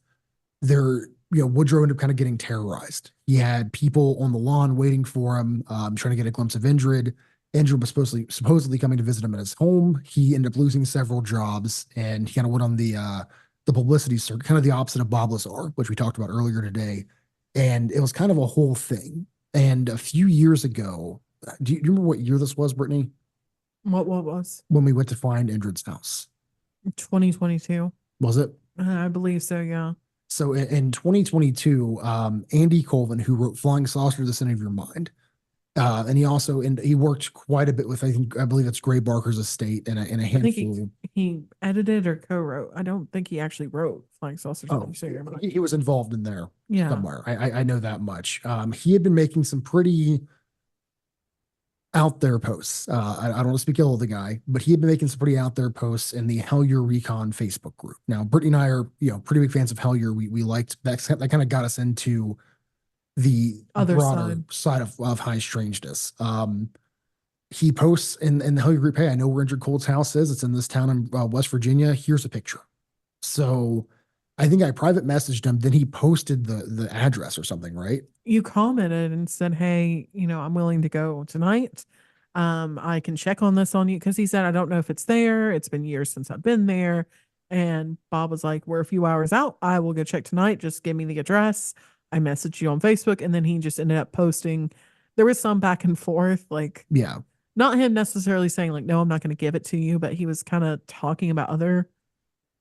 Woodrow ended up kind of getting terrorized. He had people on the lawn waiting for him, trying to get a glimpse of Indrid. Indrid was supposedly coming to visit him at his home. He ended up losing several jobs, and he kind of went on the publicity circuit, kind of the opposite of Bob Lazar, which we talked about earlier today. And it was kind of a whole thing. And a few years ago, do you remember what year this was, Brittany? What was? When we went to find Indrid's house. 2022. Was it? I believe so, yeah. So in 2022, Andy Colvin, who wrote Flying Saucer, The Sin of Your Mind, and he worked quite a bit with, I believe it's Gray Barker's estate and a handful. I think he edited or co-wrote. I don't think he actually wrote Flying Saucer. He was involved in there somewhere. I know that much. He had been making some pretty out there posts. I don't want to speak ill of the guy, but he had been making some pretty out there posts in the Hellier Recon Facebook group. Now, Brittany and I are, pretty big fans of Hellier. We liked that kind of got us into the other side of high strangeness. He posts in the Hellier group, "Hey, I know where Indrid Cold's house is. It's in this town in West Virginia. Here's a picture." So I think I private messaged him. Then he posted the address or something, right? You commented and said, "Hey, I'm willing to go tonight. I can check on this on you," because he said, "I don't know if it's there. It's been years since I've been there." And Bob was like, "We're a few hours out. I will go check tonight. Just give me the address." I messaged you on Facebook, and then he just ended up posting. There was some back and forth, like Yeah. not him necessarily saying like, "No, I'm not going to give it to you," but he was kind of talking about other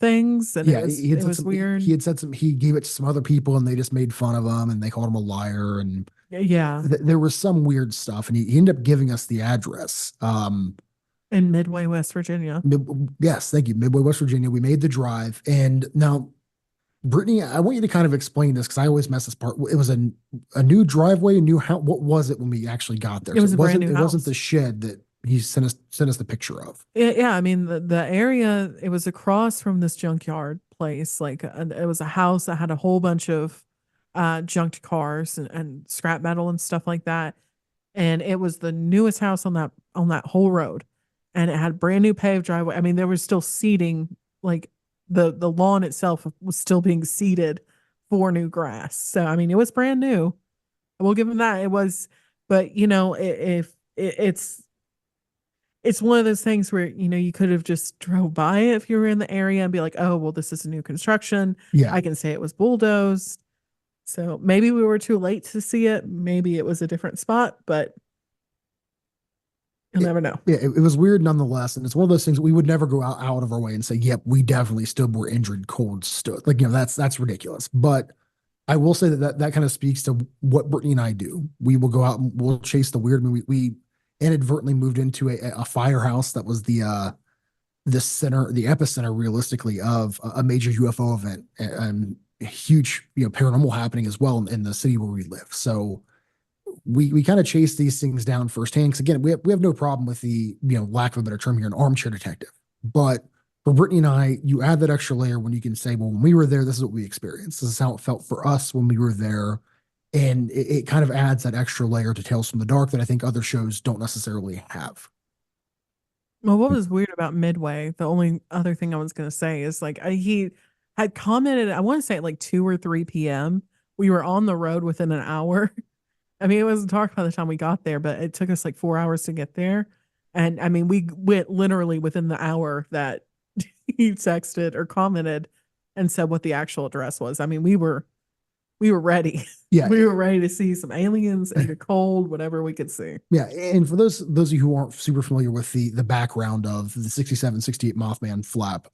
things, and Yeah. it was weird. He had said he gave it to some other people and they just made fun of him and they called him a liar. And Yeah, there was some weird stuff. And he ended up giving us the address. in Midway, West Virginia. Yes, thank you. Midway, West Virginia. We made the drive. And now, Brittany, I want you to kind of explain this because I always mess this part. It was a new driveway, a new house. What was it when we actually got there? It was a brand wasn't new it wasn't house. the shed that he sent us the picture of. Yeah, I mean the area, it was across from this junkyard place. Like it was a house that had a whole bunch of junked cars and scrap metal and stuff like that. And it was the newest house on that whole road. And it had brand new paved driveway. I mean, there was still seating, like the lawn itself was still being seeded for new grass. So I mean, it was brand new. I will give him that. It was, but if it's one of those things where you could have just drove by it if you were in the area and be like, oh well, this is a new construction. Yeah. I can say it was bulldozed. So maybe we were too late to see it. Maybe it was a different spot, but you'll never know. Yeah, it was weird nonetheless. And it's one of those things we would never go out of our way and say, yep, we definitely stood, were injured, cold stood. Like, that's ridiculous. But I will say that kind of speaks to what Brittany and I do. We will go out and we'll chase the weird. I mean, we inadvertently moved into a firehouse that was the epicenter realistically of a major UFO event and a huge, paranormal happening as well in the city where we live. So we kind of chase these things down firsthand. Cause again, we have no problem with the, lack of a better term here, an armchair detective. But for Brittany and I, you add that extra layer when you can say, well, when we were there, this is what we experienced. This is how it felt for us when we were there. And it kind of adds that extra layer to Tales from the Dark that I think other shows don't necessarily have. Well, what was weird about Midway, the only other thing I was going to say is like he had commented, I want to say at like 2 or 3 p.m. We were on the road within an hour. I mean, it was dark by the time we got there, but it took us like 4 hours to get there. And I mean, we went literally within the hour that he texted or commented and said what the actual address was. I mean, we were ready. Yeah. We were ready to see some aliens and the cold, whatever we could see. Yeah. And for those of you who aren't super familiar with the background of the 67, 68 Mothman flap,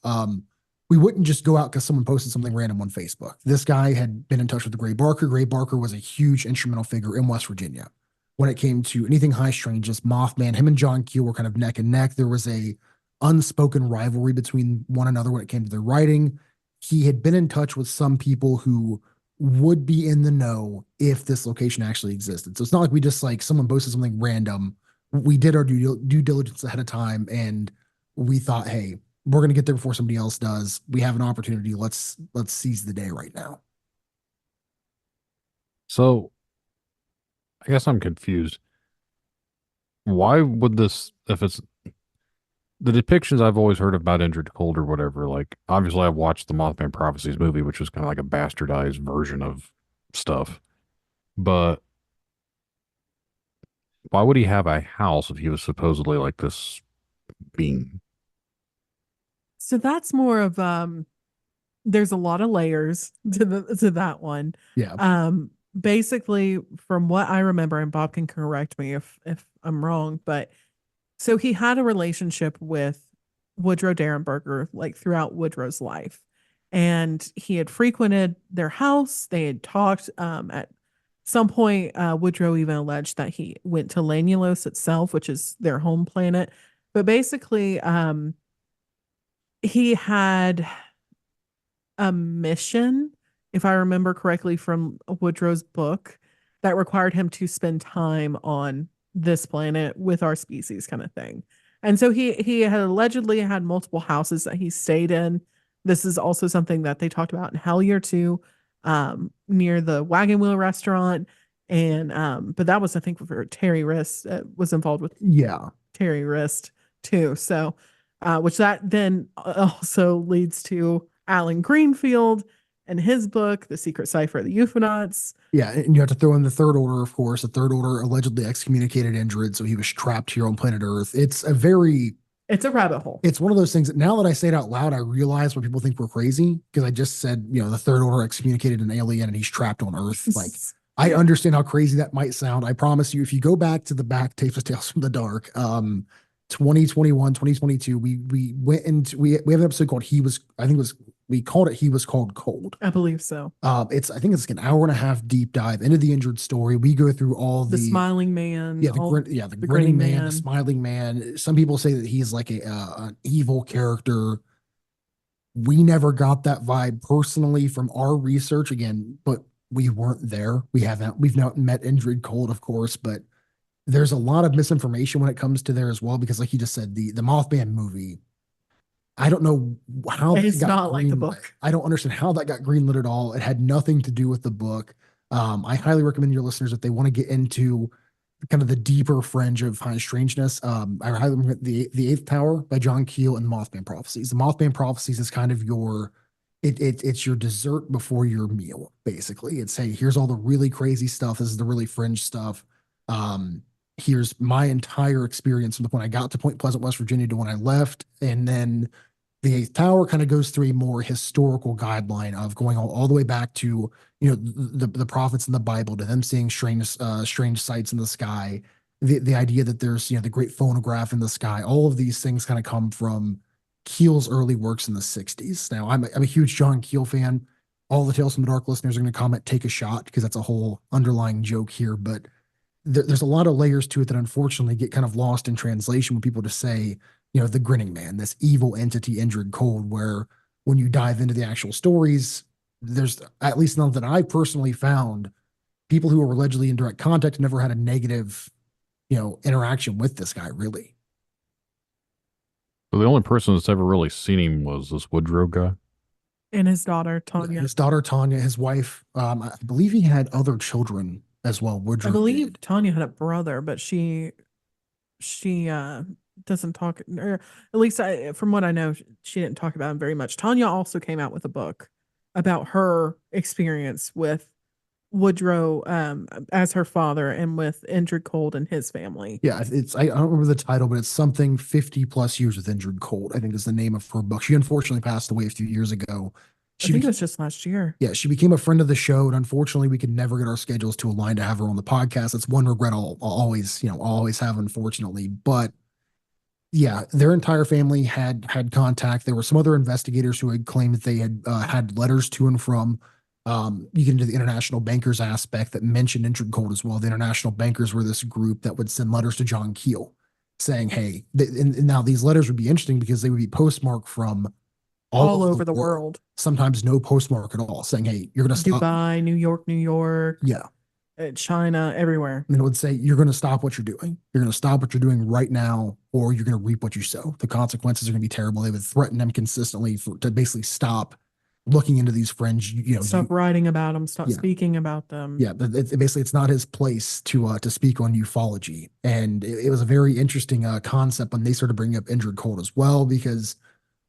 we wouldn't just go out because someone posted something random on Facebook. This guy had been in touch with Gray Barker. Gray Barker was a huge instrumental figure in West Virginia. When it came to anything high strange, just Mothman, him and John Keel were kind of neck and neck. There was a unspoken rivalry between one another when it came to their writing. He had been in touch with some people who would be in the know if this location actually existed. So it's not like we just like someone posted something random. We did our due diligence ahead of time and we thought, hey, we're going to get there before somebody else does. We have an opportunity. Let's seize the day right now. So I guess I'm confused. Why would this, if it's the depictions I've always heard about Injured Cold or whatever, like obviously I've watched the Mothman Prophecies movie, which was kind of like a bastardized version of stuff. But why would he have a house if he was supposedly like this being? So that's more of there's a lot of layers to that one. Yeah. Basically from what I remember, and Bob can correct me if I'm wrong, but so he had a relationship with Woodrow Derenberger like throughout Woodrow's life. And he had frequented their house. They had talked at some point. Woodrow even alleged that he went to Lanulos itself, which is their home planet. But basically, he had a mission, if I remember correctly from Woodrow's book, that required him to spend time on this planet with our species kind of thing. And so he had allegedly had multiple houses that he stayed in. This is also something that they talked about in Hellier too, near the Wagon Wheel restaurant. And but that was, I think, for Terry Wrist was involved with Terry Wrist too. So which that then also leads to Alan Greenfield in his book, The Secret Cipher of the Euphonauts. Yeah, and you have to throw in the Third Order, of course. The Third Order allegedly excommunicated Indrid, so he was trapped here on planet Earth. It's a rabbit hole. it's one of those things that now that I say it out loud, I realize why people think we're crazy, because I just said, the Third Order excommunicated an alien and he's trapped on Earth. Like, I understand how crazy that might sound. I promise you, if you go back to the back tapes of Tales from the Dark, 2021, 2022, we went into, we have an episode called we called it He Was Called Cold. I believe so. I think it's an hour and a half deep dive into the Indrid story. We go through all the smiling man. The grinning man, the smiling man. Some people say that he's like an evil character. We never got that vibe personally from our research again, but we weren't there. We've not met Indrid Cold, of course, but there's a lot of misinformation when it comes to there as well, because like you just said, the Mothman movie, I don't know how it's not like the book. I don't understand how that got greenlit at all. It had nothing to do with the book. I highly recommend your listeners, if they want to get into kind of the deeper fringe of high strangeness, I highly recommend the Eighth Tower by John Keel and Mothman Prophecies. The Mothman Prophecies is kind of it's your dessert before your meal, basically. It's, hey, here's all the really crazy stuff. This is the really fringe stuff. Here's my entire experience from the point I got to Point Pleasant, West Virginia, to when I left. And then the Eighth Tower kind of goes through a more historical guideline of going all the way back to, the prophets in the Bible, to them seeing strange sights in the sky. The idea that there's, the great phonograph in the sky. All of these things kind of come from Keel's early works in the 60s. Now, I'm a huge John Keel fan. All the Tales from the Dark listeners are going to comment, take a shot, because that's a whole underlying joke here. But there's a lot of layers to it that unfortunately get kind of lost in translation when people just say, the grinning man, this evil entity, Indrid Cold, where when you dive into the actual stories, there's, at least none that I personally found, people who were allegedly in direct contact never had a negative, interaction with this guy, really. So the only person that's ever really seen him was this Woodrow guy. And his daughter, Tanya. His wife. I believe he had other children as well. Woodrow. I believe Tanya had a brother, but she doesn't talk, or at least from what I know, she didn't talk about him very much. Tanya also came out with a book about her experience with Woodrow as her father, and with Indrid Cold and his family. Yeah, I don't remember the title, but it's something 50 plus years with Indrid Cold, I think is the name of her book. She unfortunately passed away a few years ago. I think it was just last year. Yeah, she became a friend of the show, and unfortunately, we could never get our schedules to align to have her on the podcast. That's one regret I'll always have, unfortunately. But yeah, their entire family had contact. There were some other investigators who had claimed that they had letters to and from. You get into the international bankers aspect that mentioned Indrid Cold as well. The international bankers were this group that would send letters to John Keel saying, hey, and now these letters would be interesting because they would be postmarked from all over the world. Sometimes no postmark at all, saying, hey, you're going to stop. Dubai, New York. Yeah. China, everywhere. And it would say, you're going to stop what you're doing. You're going to stop what you're doing right now, or you're going to reap what you sow. The consequences are going to be terrible. They would threaten them consistently to basically stop looking into these fringe, stop writing about them, stop speaking about them. Yeah, but basically it's not his place to speak on ufology. And it was a very interesting concept when they started bringing up Indrid Cold as well, because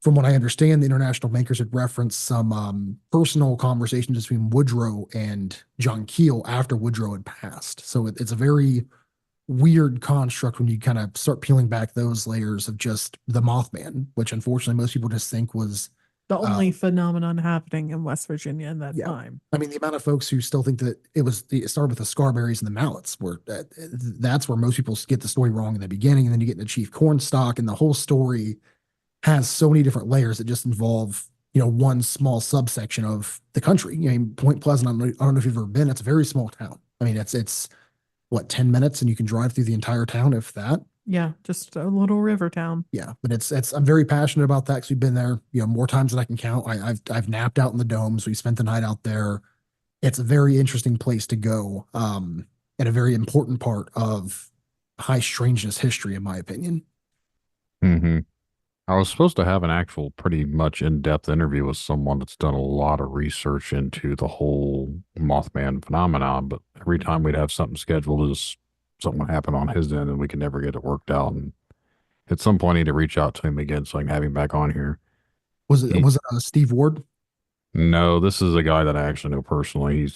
from what I understand, the international bankers had referenced some personal conversations between Woodrow and John Keel after Woodrow had passed. So it's a very weird construct when you kind of start peeling back those layers of just the Mothman, which unfortunately most people just think was the only phenomenon happening in West Virginia in that time. I mean, the amount of folks who still think that it started with the Scarberries and the Mallets, where that's where most people get the story wrong in the beginning, and then you get into Chief Cornstalk, and the whole story has so many different layers that just involve one small subsection of the country. Point Pleasant, I don't know if you've ever been. It's a very small town. I mean, it's what, 10 minutes, and you can drive through the entire town, if that. Yeah, just a little river town. Yeah, but I'm very passionate about that because we've been there, more times than I can count. I've napped out in the domes. We spent the night out there. It's a very interesting place to go, and a very important part of high strangeness history, in my opinion. Mm-hmm. I was supposed to have an actual pretty much in-depth interview with someone that's done a lot of research into the whole Mothman phenomenon, but every time we'd have something scheduled, something would happen on his end and we could never get it worked out. And at some point I need to reach out to him again so I can have him back on here. Was it Steve Ward? No, this is a guy that I actually know personally.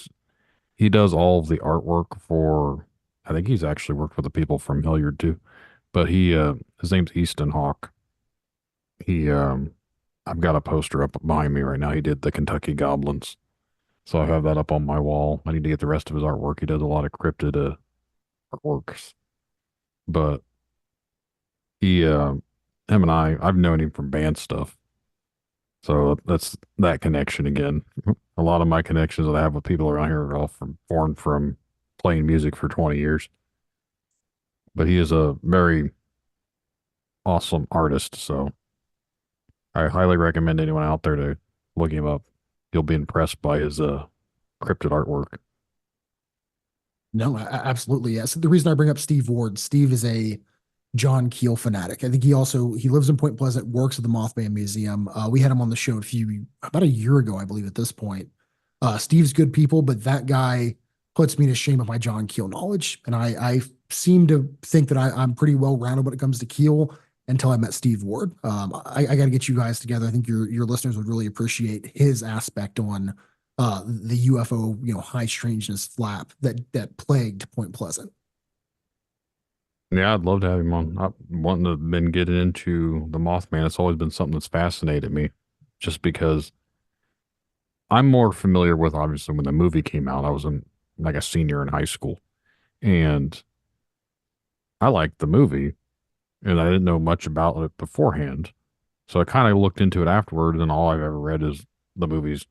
He does all of the artwork for. I think he's actually worked with the people from Hilliard too. But his name's Easton Hawk. He I've got a poster up behind me right now. He did the Kentucky Goblins, so I have that up on my wall. I need to get the rest of his artwork. He does a lot of cryptid artworks, but him and I've known him from band stuff. So that's that connection again. A lot of my connections that I have with people around here are all born from playing music for 20 years. But he is a very awesome artist, so I highly recommend anyone out there to look him up. You'll be impressed by his cryptid artwork. No, absolutely. Yes. The reason I bring up Steve Ward, Steve is a John Keel fanatic. I think he lives in Point Pleasant, works at the Mothman Museum. We had him on the show about a year ago, I believe, at this point. Steve's good people, but that guy puts me to shame of my John Keel knowledge. And I seem to think that I'm pretty well rounded when it comes to Keel until I met Steve Ward. I got to get you guys together. I think your listeners would really appreciate his aspect on the UFO, high strangeness flap that plagued Point Pleasant. Yeah, I'd love to have him on. I wanting to been getting into the Mothman. It's always been something that's fascinated me, just because I'm more familiar with, obviously, when the movie came out. I was like a senior in high school, and I liked the movie, and I didn't know much about it beforehand. So I kind of looked into it afterward, and all I've ever read is the movie's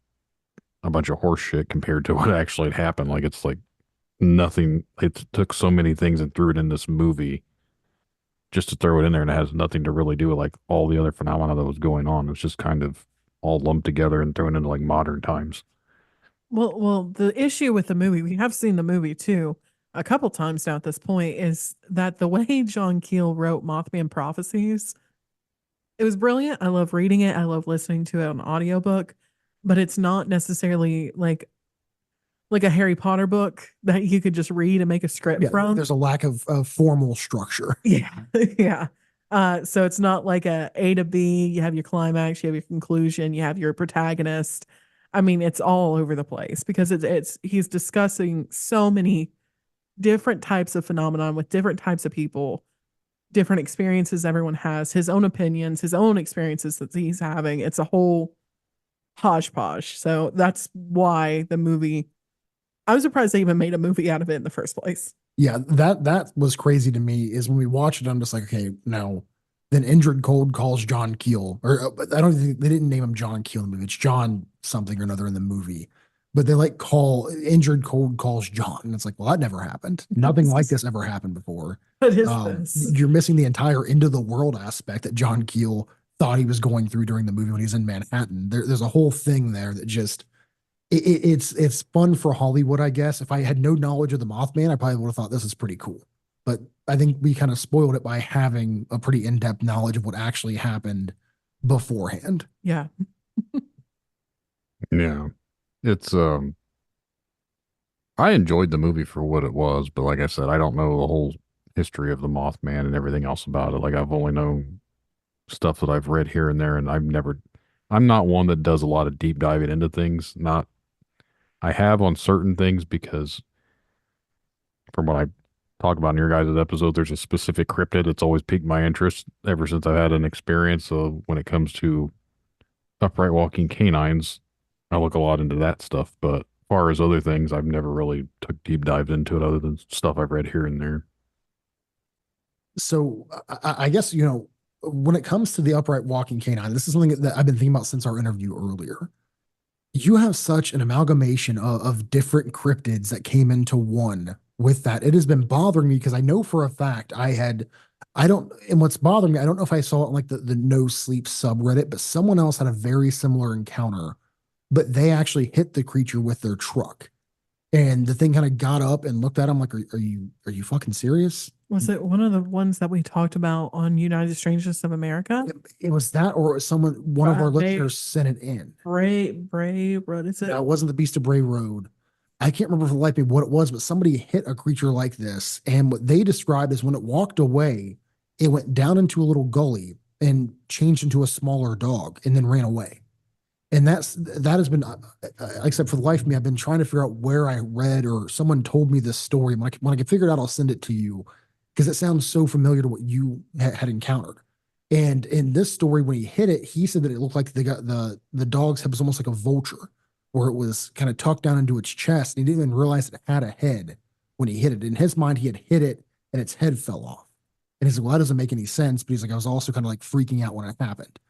a bunch of horse shit compared to what actually had happened. Like, it's like nothing. It took so many things and threw it in this movie just to throw it in there, and it has nothing to really do with like all the other phenomena that was going on. It was just kind of all lumped together and thrown into like modern times. Well, the issue with the movie, we have seen the movie too a couple times now at this point, is that the way John Keel wrote Mothman Prophecies, it was brilliant. I love reading it. I love listening to it on audiobook, but it's not necessarily like a Harry Potter book that you could just read and make a script from. There's a lack of formal structure. Yeah. Yeah. So it's not like A to B. You have your climax, you have your conclusion, you have your protagonist. I mean, it's all over the place because he's discussing so many different types of phenomenon with different types of people, different experiences everyone has, his own opinions, his own experiences that he's having. It's a whole hodgepodge. So that's why the movie, I was surprised they even made a movie out of it in the first place. Yeah, that was crazy to me. Is when we watched it, I'm just like, okay, no. Then Indrid Cold calls John Keel, or I don't think they didn't name him John Keel in the movie. It's John something or another in the movie, but they like call Indrid Cold calls John, and it's like, well, that never happened. Nothing like this ever happened before. What is this? You're missing the entire end of the world aspect that John Keel thought he was going through during the movie when he's in Manhattan. There's a whole thing there that just. It's fun for Hollywood, I guess. If I had no knowledge of the Mothman, I probably would have thought this is pretty cool. But I think we kind of spoiled it by having a pretty in-depth knowledge of what actually happened beforehand. Yeah. Yeah. It's I enjoyed the movie for what it was, but like I said, I don't know the whole history of the Mothman and everything else about it. Like, I've only known stuff that I've read here and there, and I'm not one that does a lot of deep diving into things. I have on certain things because from what I talk about in your guys' episode, there's a specific cryptid that's always piqued my interest ever since I've had an experience. So when it comes to upright walking canines, I look a lot into that stuff. But as far as other things, I've never really took deep dives into it other than stuff I've read here and there. So I guess, when it comes to the upright walking canine, this is something that I've been thinking about since our interview earlier. You have such an amalgamation of different cryptids that came into one with that. It has been bothering me because I know for a fact and what's bothering me, I don't know if I saw it in like the No Sleep subreddit, but someone else had a very similar encounter, but they actually hit the creature with their truck. And the thing kind of got up and looked at him like, are you fucking serious? Was it one of the ones that we talked about on United Strangeness of America? It was that, or one of our listeners sent it in. Bray Road, is it? No, it wasn't the Beast of Bray Road. I can't remember for the life of me what it was, but somebody hit a creature like this. And what they described is when it walked away, it went down into a little gully and changed into a smaller dog and then ran away. And that has been, except for the life of me, I've been trying to figure out where I read or someone told me this story. When I can figure it out, I'll send it to you because it sounds so familiar to what you had encountered. And in this story, when he hit it, he said that it looked like the dog's head was almost like a vulture, where it was kind of tucked down into its chest. And he didn't even realize it had a head when he hit it. In his mind, he had hit it and its head fell off. And he's like, well, that doesn't make any sense. But he's like, I was also kind of like freaking out when it happened.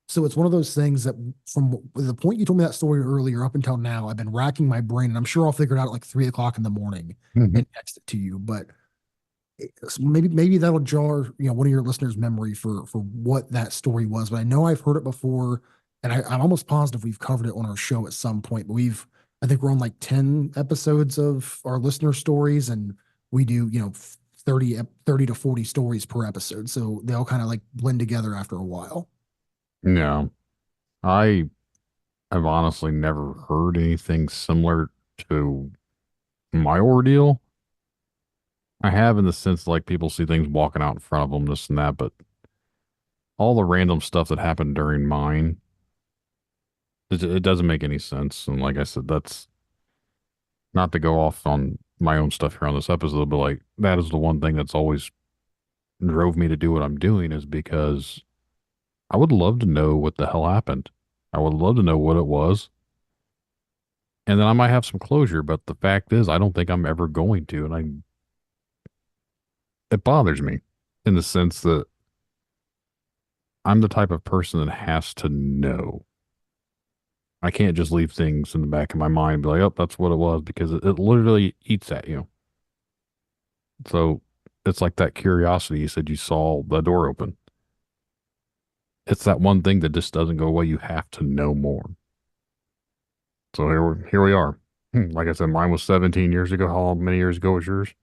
So it's one of those things that from the point you told me that story earlier up until now, I've been racking my brain, and I'm sure I'll figure it out at like 3 o'clock in the morning and text it to you. But maybe that'll jar, one of your listeners' memory for what that story was. But I know I've heard it before, and I'm almost positive we've covered it on our show at some point. But I think we're on like 10 episodes of our listener stories, and we do, 30 to 40 stories per episode. So they all kind of like blend together after a while. No, I've honestly never heard anything similar to my ordeal. I have in the sense like people see things walking out in front of them, this and that, but all the random stuff that happened during mine, it doesn't make any sense. And like I said, that's not to go off on my own stuff here on this episode, but like that is the one thing that's always drove me to do what I'm doing, is because I would love to know what the hell happened. I would love to know what it was. And then I might have some closure, but the fact is, I don't think I'm ever going to. And it bothers me in the sense that I'm the type of person that has to know. I can't just leave things in the back of my mind and be like, oh, that's what it was, because it literally eats at you. So it's like that curiosity. You said you saw the door open. It's that one thing that just doesn't go away. You have to know more. So here we are. Like I said, mine was 17 years ago. How many years ago was yours?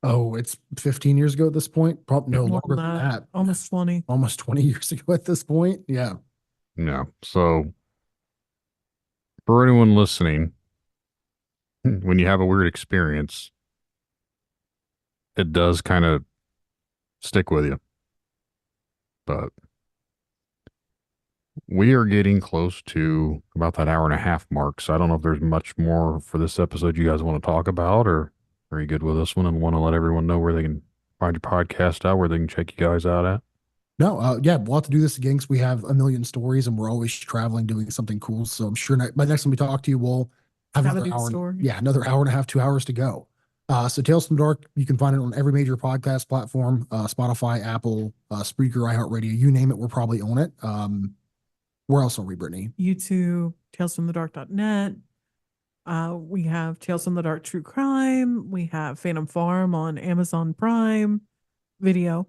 Oh, it's 15 years ago at this point. Probably no More longer than than that. Almost 20. Almost 20 years ago at this point. Yeah. Yeah. So for anyone listening, when you have a weird experience, it does kind of stick with you. But we are getting close to about that hour and a half mark. So I don't know if there's much more for this episode you guys want to talk about, or are you good with this one and want to let everyone know where they can find your podcast out, where they can check you guys out at? No, yeah, we'll have to do this again because we have a million stories and we're always traveling, doing something cool. So I'm sure by next time we talk to you, we'll have another hour. Another hour and a half, 2 hours to go. So Tales from the Dark, you can find it on every major podcast platform, Spotify, Apple, Spreaker, iHeartRadio, you name it, we're probably on it. Where else are we, Brittany? YouTube, talesfromthedark.net. We have Tales from the Dark True Crime. We have Phantom Farm on Amazon Prime Video.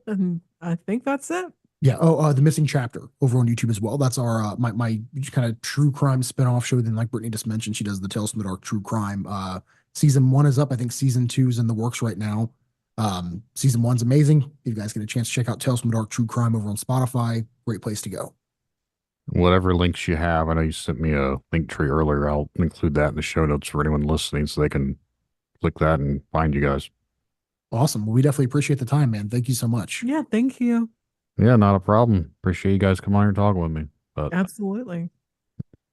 And I think that's it. Yeah. Oh, The Missing Chapter over on YouTube as well. That's our my kind of true crime spinoff show. Then, like Brittany just mentioned, she does the Tales from the Dark True Crime. Season 1 is up. I think season 2 is in the works right now. Season 1's amazing. If you guys get a chance to check out Tales from the Dark True Crime over on Spotify, great place to go. Whatever links you have, I know you sent me a link tree earlier. I'll include that in the show notes for anyone listening so they can click that and find you guys. Awesome. Well, we definitely appreciate the time, man. Thank you so much. Yeah, thank you. Yeah, not a problem. Appreciate you guys coming on here and talking with me. But absolutely.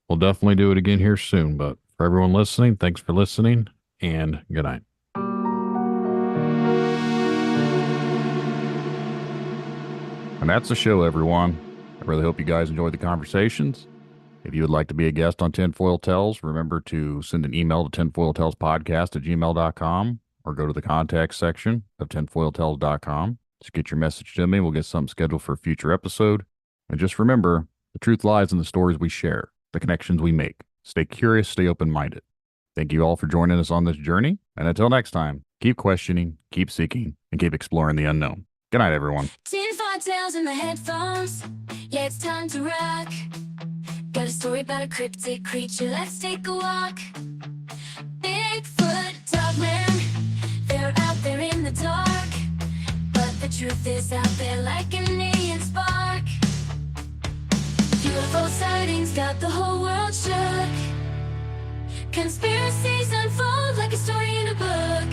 We'll definitely do it again here soon. But for everyone listening, thanks for listening and good night. And that's the show, everyone. I really hope you guys enjoyed the conversations. If you would like to be a guest on Tinfoil Tales, remember to send an email to tinfoiltalespodcast@gmail.com or go to the contact section of tinfoiltales.com. Just get your message to me. We'll get something scheduled for a future episode. And just remember, the truth lies in the stories we share, the connections we make. Stay curious, stay open-minded. Thank you all for joining us on this journey. And until next time, keep questioning, keep seeking, and keep exploring the unknown. Good night, everyone. Tinfoil Tales in the headphones. Yeah, it's time to rock. Got a story about a cryptid creature. Let's take a walk. Bigfoot, dogman, they're out there in the dark. But the truth is out there like an alien spark. UFO sightings got the whole world shook. Conspiracies unfold like a story in a book.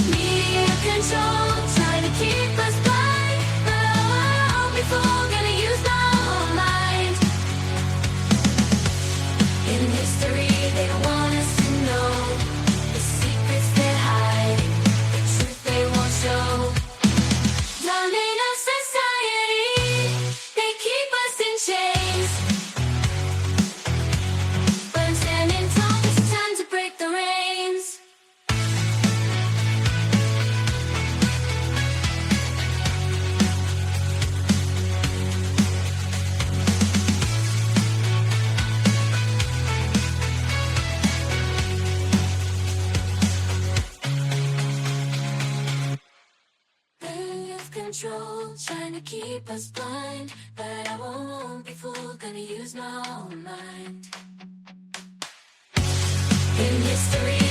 Media control, trying to keep us blind. But before gonna use my own mind. control, trying to keep us blind. But I won't be fooled, gonna use my own mind. In history